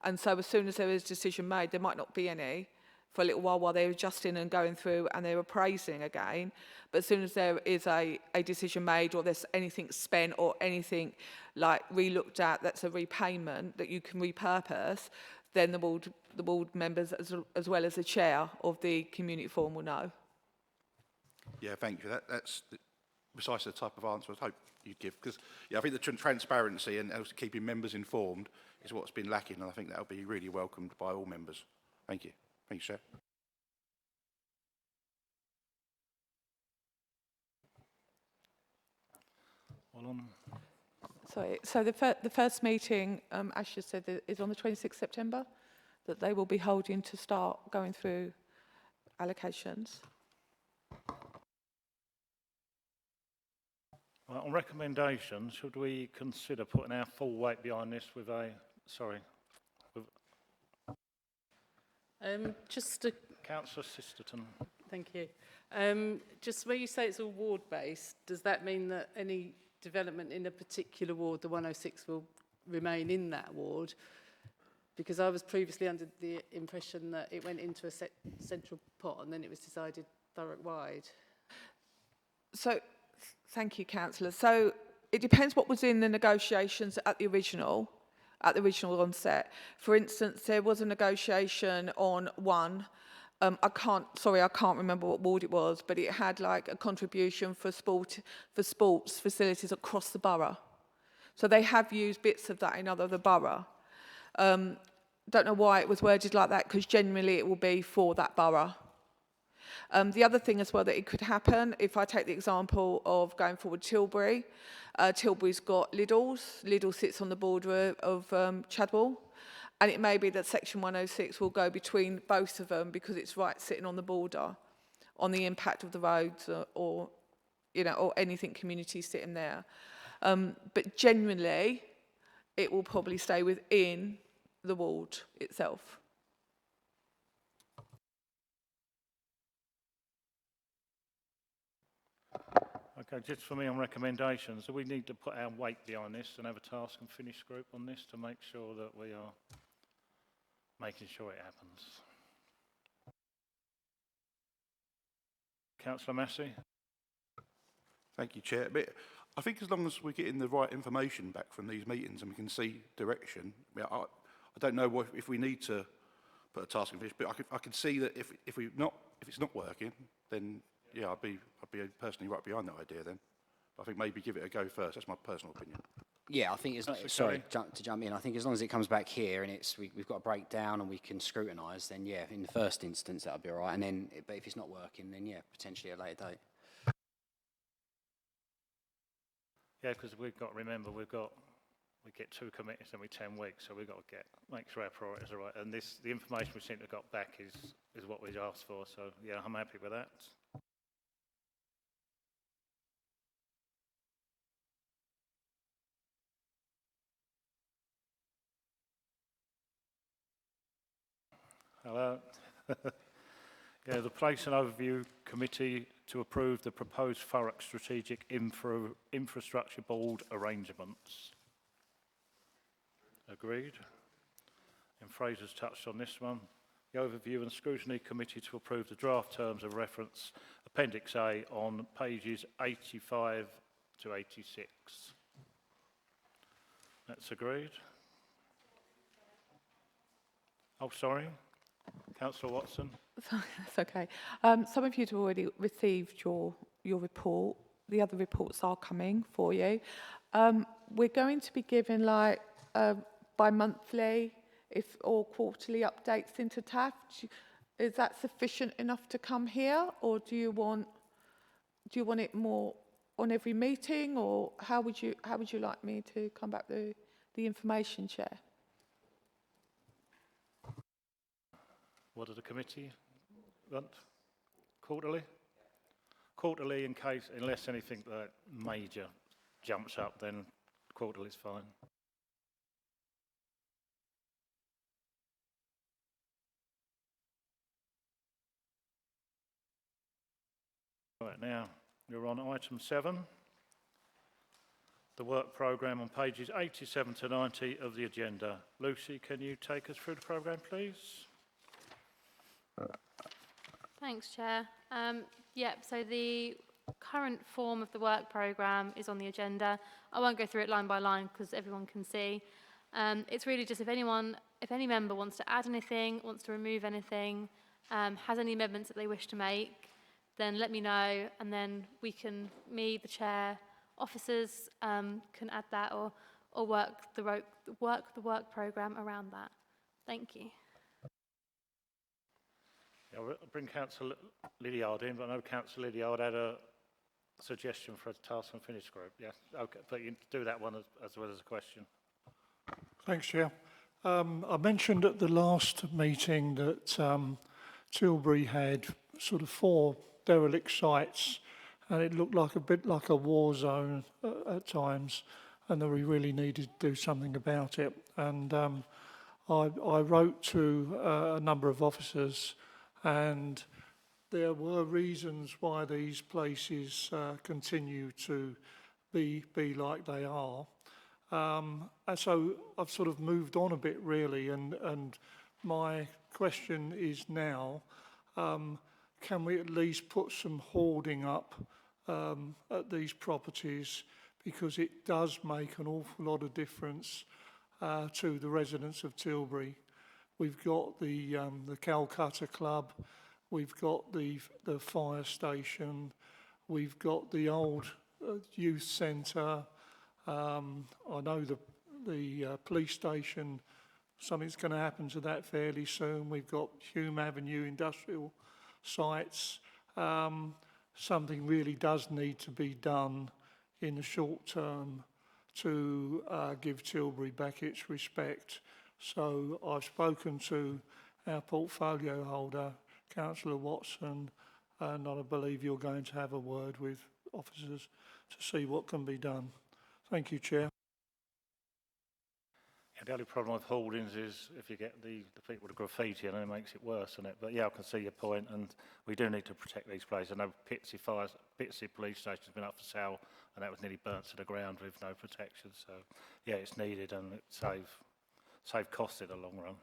And so as soon as there is a decision made, there might not be any for a little while they're adjusting and going through and they're appraising again. But as soon as there is a decision made or there's anything spent or anything like re-looked at that's a repayment that you can repurpose, then the board members as well as the chair of the community forum will know. Yeah, thank you. That's precisely the type of answer I hope you'd give. Because yeah, I think the transparency and also keeping members informed is what's been lacking, and I think that will be really welcomed by all members. Thank you. Thank you, Chair. Sorry, so the first meeting, as you said, is on the 26th September, that they will be holding to start going through allocations. Well, on recommendation, should we consider putting our full weight behind this with just a Councillor Sisterton. thank you. Just where you say it's all ward-based, does that mean that any development in a particular ward, the 106, will remain in that ward? Because I was previously under the impression that it went into a central pot and then it was decided Thurrock-wide. So, thank you, Councillor. So, it depends what was in the negotiations at the original onset. For instance, there was a negotiation on one. I can't remember what ward it was, but it had like a contribution for sports facilities across the borough. So they have used bits of that in other the borough. Don't know why it was worded like that, because generally it will be for that borough. The other thing as well that it could happen, if I take the example of going forward Tilbury, Tilbury's got Lidl's. Lidl sits on the border of Chadwell. And it may be that Section 106 will go between both of them because it's right sitting on the border, on the impact of the roads or anything community sitting there. But generally, it will probably stay within the ward itself. Okay, just for me on recommendations, so we need to put our weight behind this and have a task and finish group on this to make sure that we are making sure it happens. Councillor Massey? Thank you, Chair. But I think as long as we're getting the right information back from these meetings and we can see direction, I don't know if we need to put a task and finish, but I can see that if it's not working, then yeah, I'd be personally right behind that idea then. But I think maybe give it a go first. That's my personal opinion. Yeah, I think sorry to jump in. I think as long as it comes back here and we've got a breakdown and we can scrutinise, then yeah, in the first instance that'll be all right. And then, but if it's not working, then yeah, potentially a later date. Yeah, because we've got to remember we get 2 committees every 10 weeks, so we've got to make sure our priorities are right. And the information we seem to have got back is what we've asked for. So yeah, I'm happy with that. Hello. Yeah, the Place and Overview Committee to approve the proposed Thurrock Strategic Infrastructure Board arrangements. Agreed. And Fraser's touched on this one. The Overview and Scrutiny Committee to approve the draft terms of reference Appendix A on pages 85 to 86. That's agreed. Oh, sorry. Councillor Watson. That's okay. Some of you have already received your report. The other reports are coming for you. We're going to be giving like bi-monthly or quarterly updates into TAF. Is that sufficient enough to come here, or do you want it more on every meeting, or how would you like me to come back with the information, Chair? What does the committee want? Quarterly? Quarterly unless anything major jumps up, then quarterly is fine. Right, now you're on item 7. The work programme on pages 87 to 90 of the agenda. Lucy, can you take us through the programme, please? Thanks, Chair. So the current form of the work programme is on the agenda. I won't go through it line by line because everyone can see. It's really just if any member wants to add anything, wants to remove anything, has any amendments that they wish to make, then let me know, and then me, the Chair, officers can add that or work the work programme around that. Thank you. Yeah, I'll bring Councillor Lydiard in, but I know Councillor Lydiard had a suggestion for a task and finish group. Yeah, okay, but you can do that one as well as a question. Thanks, Chair. I mentioned at the last meeting that Tilbury had sort of 4 derelict sites, and it looked like a bit like a war zone at times, and that we really needed to do something about it. And I wrote to a number of officers, and there were reasons why these places continue to be like they are. And so I've sort of moved on a bit really, and my question is now, can we at least put some hoarding up at these properties, because it does make an awful lot of difference to the residents of Tilbury. We've got the Calcutta Club, we've got the fire station, we've got the old youth centre. I know the police station, something's going to happen to that fairly soon. We've got Hume Avenue industrial sites. Something really does need to be done in the short term to give Tilbury back its respect. So I've spoken to our portfolio holder, Councillor Watson, and I believe you're going to have a word with officers to see what can be done. Thank you, Chair. Yeah, the only problem with hoardings is if you get the people to graffiti and it makes it worse, doesn't it? But yeah, I can see your point, and we do need to protect these places. I know Pitsea Police Station's been up for sale, and that was nearly burnt to the ground with no protection. So yeah, it's needed, and it save costs in the long run.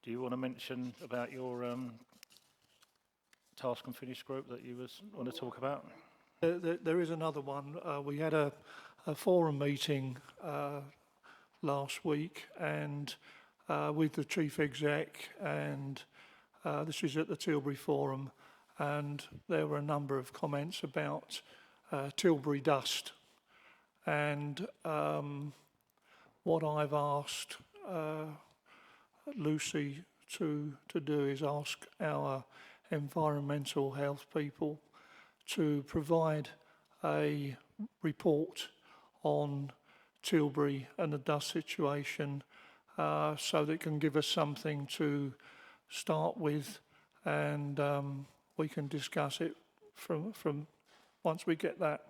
Do you want to mention about your task and finish group that you want to talk about? There is another one. We had a forum meeting last week, and with the chief exec, and this is at the Tilbury Forum, and there were a number of comments about Tilbury dust. And what I've asked Lucy to do is ask our environmental health people to provide a report on Tilbury and the dust situation, so that it can give us something to start with, and we can discuss it from once we get that.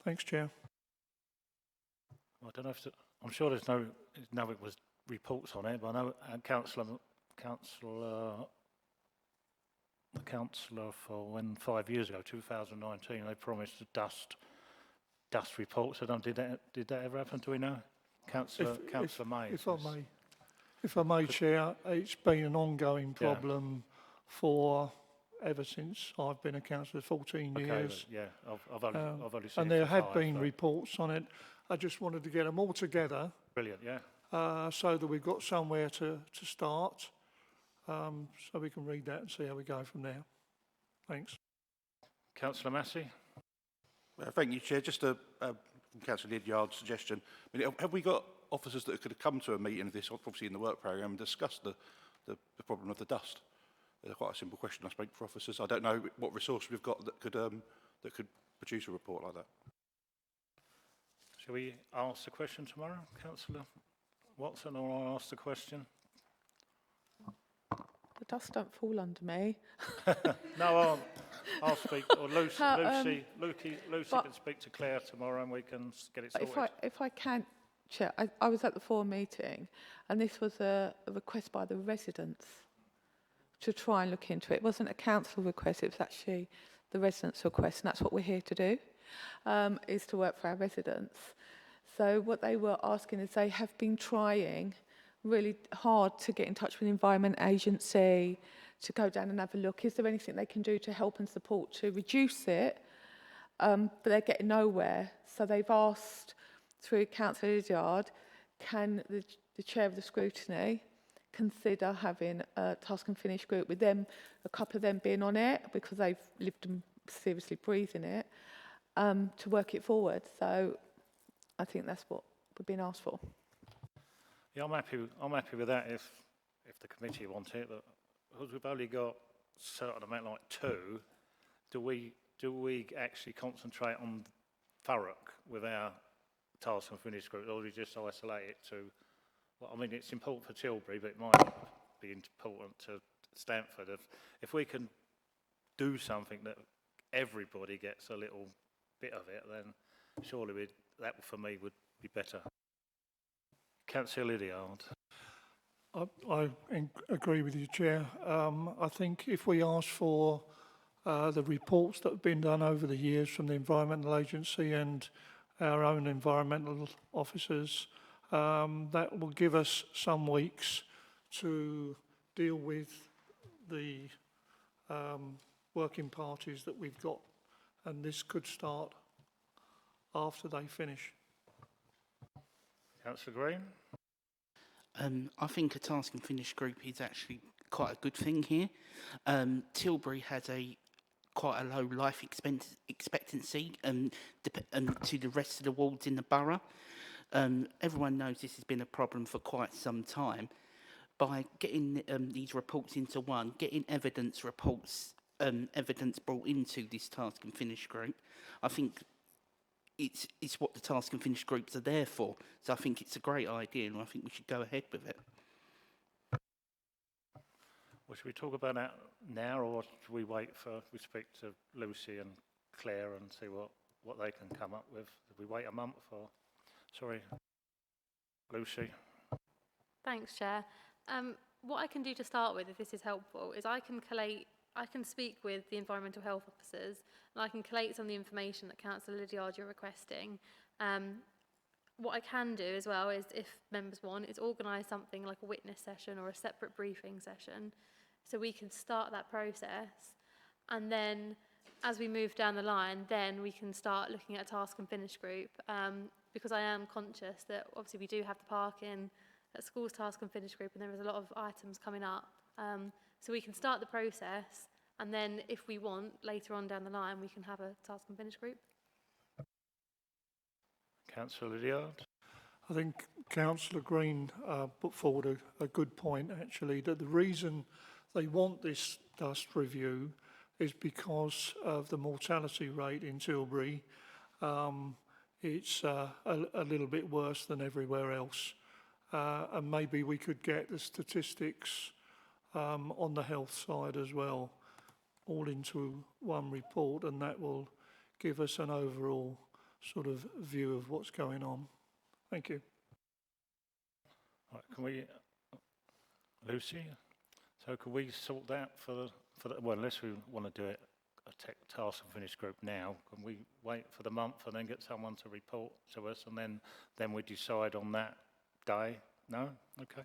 Thanks, Chair. I don't know if I'm sure there's no it was reports on it, but I know the councillor for when 5 years ago, 2019, they promised a dust report. So did that ever happen? Do we know? Councillor May. If I may, Chair, it's been an ongoing problem for ever since I've been a councillor, 14 years. Yeah, I've only seen and there have been reports on it. I just wanted to get them all together. Brilliant, yeah. So that we've got somewhere to start, so we can read that and see how we go from there. Thanks. Councillor Massey. Thank you, Chair. Just from Councillor Lydiard's suggestion. I mean, have we got officers that could have come to a meeting of this, obviously in the work programme, and discussed the problem of the dust? Quite a simple question, I suppose, for officers. I don't know what resource we've got that could produce a report like that. Shall we ask the question tomorrow, Councillor Watson, or I'll ask the question? The dust don't fall under me. No, I'll speak, or Lucy can speak to Claire tomorrow and we can get it sorted. If I can, Chair, I was at the forum meeting, and this was a request by the residents to try and look into it. It wasn't a council request, it was actually the residents' request, and that's what we're here to do, is to work for our residents. So what they were asking is they have been trying really hard to get in touch with the Environment Agency, to go down and have a look. Is there anything they can do to help and support to reduce it? But they're getting nowhere. So they've asked through Councillor Lydiard, can the chair of the scrutiny consider having a task and finish group with them, a couple of them being on it, because they've lived and seriously breathed in it, to work it forward. So I think that's what we've been asked for. Yeah, I'm happy with that if the committee want it, but because we've only got a certain amount, like 2, do we actually concentrate on Thurrock with our task and finish group, or do we just isolate it to, well, I mean, it's important for Tilbury, but it might be important to Stamford. If we can do something that everybody gets a little bit of it, then surely that for me would be better. Councillor Lydiard. I agree with you, Chair. I think if we ask for the reports that have been done over the years from the Environmental Agency and our own environmental officers, that will give us some weeks to deal with the working parties that we've got, and this could start after they finish. Councillor Green. I think a task and finish group is actually quite a good thing here. Tilbury has quite a low life expectancy to the rest of the wards in the borough. Everyone knows this has been a problem for quite some time. By getting these reports into one, getting evidence brought into this task and finish group, I think it's what the task and finish groups are there for. So I think it's a great idea, and I think we should go ahead with it. Well, should we talk about that now, or should we wait for, we speak to Lucy and Claire and see what they can come up with? Did we wait a month or, sorry, Lucy? Thanks, Chair. What I can do to start with, if this is helpful, is I can speak with the environmental health officers and I can collate some of the information that Councillor Lydiard you're requesting. What I can do as well is, if members want, is organise something like a witness session or a separate briefing session so we can start that process, and then as we move down the line, then we can start looking at a task and finish group, because I am conscious that obviously we do have the parking at school's task and finish group and there is a lot of items coming up. So we can start the process, and then if we want, later on down the line, we can have a task and finish group. Councillor Lydiard? I think Councillor Green put forward a good point, actually, that the reason they want this dust review is because of the mortality rate in Tilbury. It's a little bit worse than everywhere else. And maybe we could get the statistics on the health side as well, all into one report, and that will give us an overall sort of view of what's going on. Thank you. Right, can we, Lucy? So can we sort that for the, well, unless we want to do it a task and finish group now, can we wait for the month and then get someone to report to us, and then we decide on that day? No? Okay.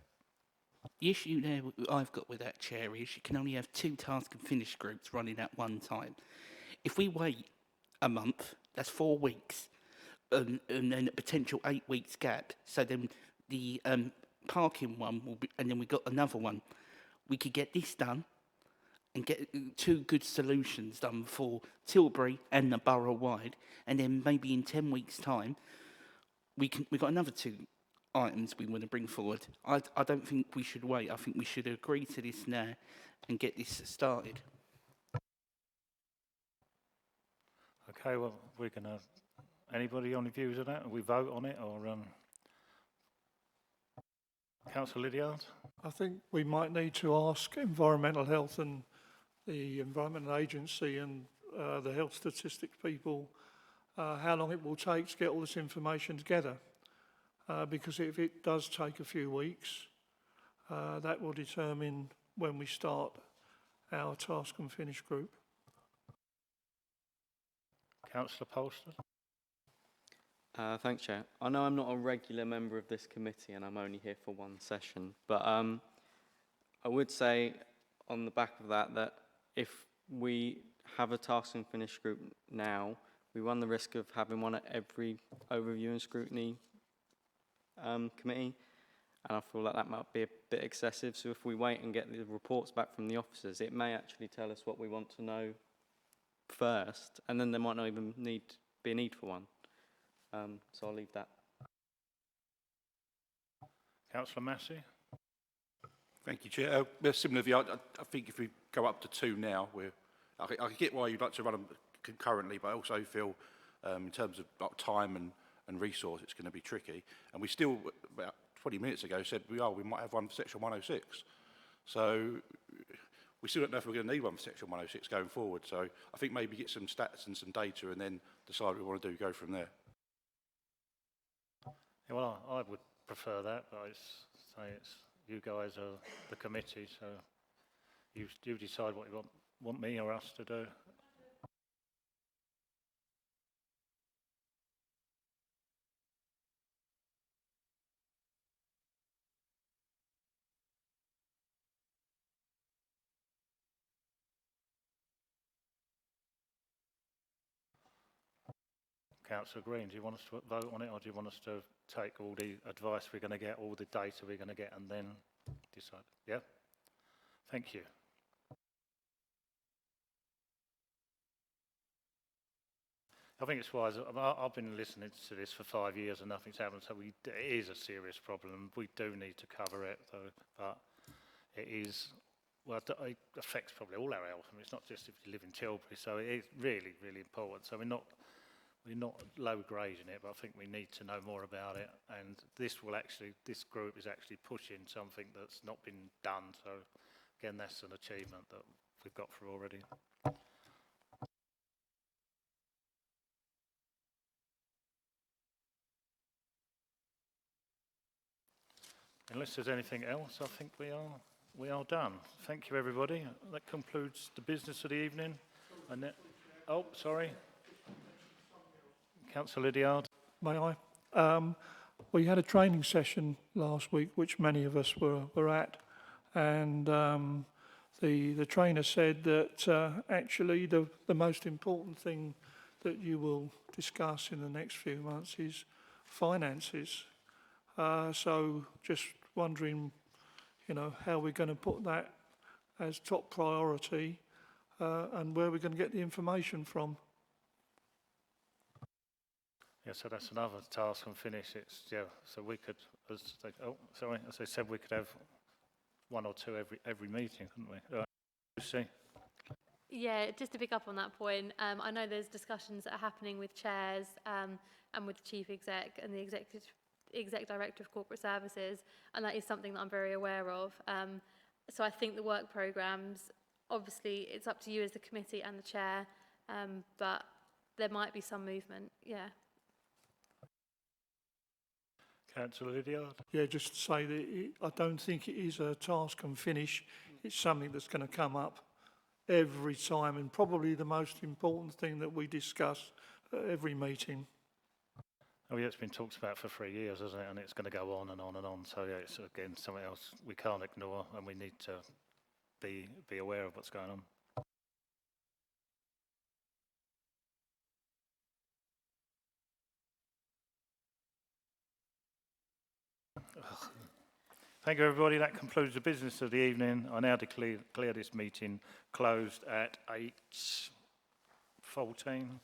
The issue there I've got with that, Chair, is you can only have 2 task and finish groups running at one time. If we wait a month, that's 4 weeks, and then a potential 8 weeks gap. So then the parking one will be, and then we got another one. We could get this done and get 2 good solutions done for Tilbury and the borough wide, and then maybe in 10 weeks' time, we got another 2 items we want to bring forward. I don't think we should wait. I think we should agree to this now and get this started. Okay, well, we're going to, anybody on the views of that? We vote on it, or Councillor Lydiard? I think we might need to ask Environmental Health and the Environmental Agency and the health statistics people how long it will take to get all this information together. Because if it does take a few weeks, that will determine when we start our task and finish group. Councillor Polster? Thanks, Chair. I know I'm not a regular member of this committee and I'm only here for one session, but I would say on the back of that, that if we have a task and finish group now, we run the risk of having one at every overview and scrutiny committee, and I feel like that might be a bit excessive. So if we wait and get the reports back from the officers, it may actually tell us what we want to know first, and then there might not even be a need for one. So I'll leave that. Councillor Massey? Thank you, Chair. Similar view, I think if we go up to 2 now, I get why you'd like to run them concurrently, but I also feel in terms of time and resource, it's going to be tricky. And we still, about 20 minutes ago, said we might have one for Section 106. So we still don't know if we're going to need one for Section 106 going forward. So I think maybe get some stats and some data and then decide what we want to do, go from there. Yeah, well, I would prefer that, but it's you guys are the committee, so you decide what you want me or us to do. Councillor Green, do you want us to vote on it, or do you want us to take all the advice we're going to get, all the data we're going to get, and then decide? Yeah? Thank you. I think it's wise. I've been listening to this for 5 years and nothing's happened, so it is a serious problem. We do need to cover it, though, but it is, well, it affects probably all our health. I mean, it's not just if you live in Tilbury, so it is really, really important. So we're not low grading it, but I think we need to know more about it. And this group is actually pushing something that's not been done. So again, that's an achievement that we've got through already. Unless there's anything else, I think we are done. Thank you, everybody. That concludes the business of the evening. And oh, sorry, Councillor Lydiard. May I? We had a training session last week, which many of us were at, and the trainer said that actually the most important thing that you will discuss in the next few months is finances. So just wondering, you know, how we're going to put that as top priority and where we're going to get the information from. Yeah, so that's another task and finish. It's, yeah, so we could, as I said, we could have one or two every meeting, couldn't we? Lucy? Yeah, just to pick up on that point, I know there's discussions that are happening with chairs and with the chief exec and the exec director of corporate services, and that is something that I'm very aware of. So I think the work programmes, obviously it's up to you as the committee and the chair, but there might be some movement, yeah. Councillor Lydiard? Yeah, just to say that I don't think it is a task and finish. It's something that's going to come up every time, and probably the most important thing that we discuss at every meeting. Oh yeah, it's been talked about for 3 years, hasn't it? And it's going to go on and on and on. So yeah, it's again something else we can't ignore, and we need to be aware of what's going on. Thank you, everybody. That concludes the business of the evening. I now declare this meeting closed at 8:14.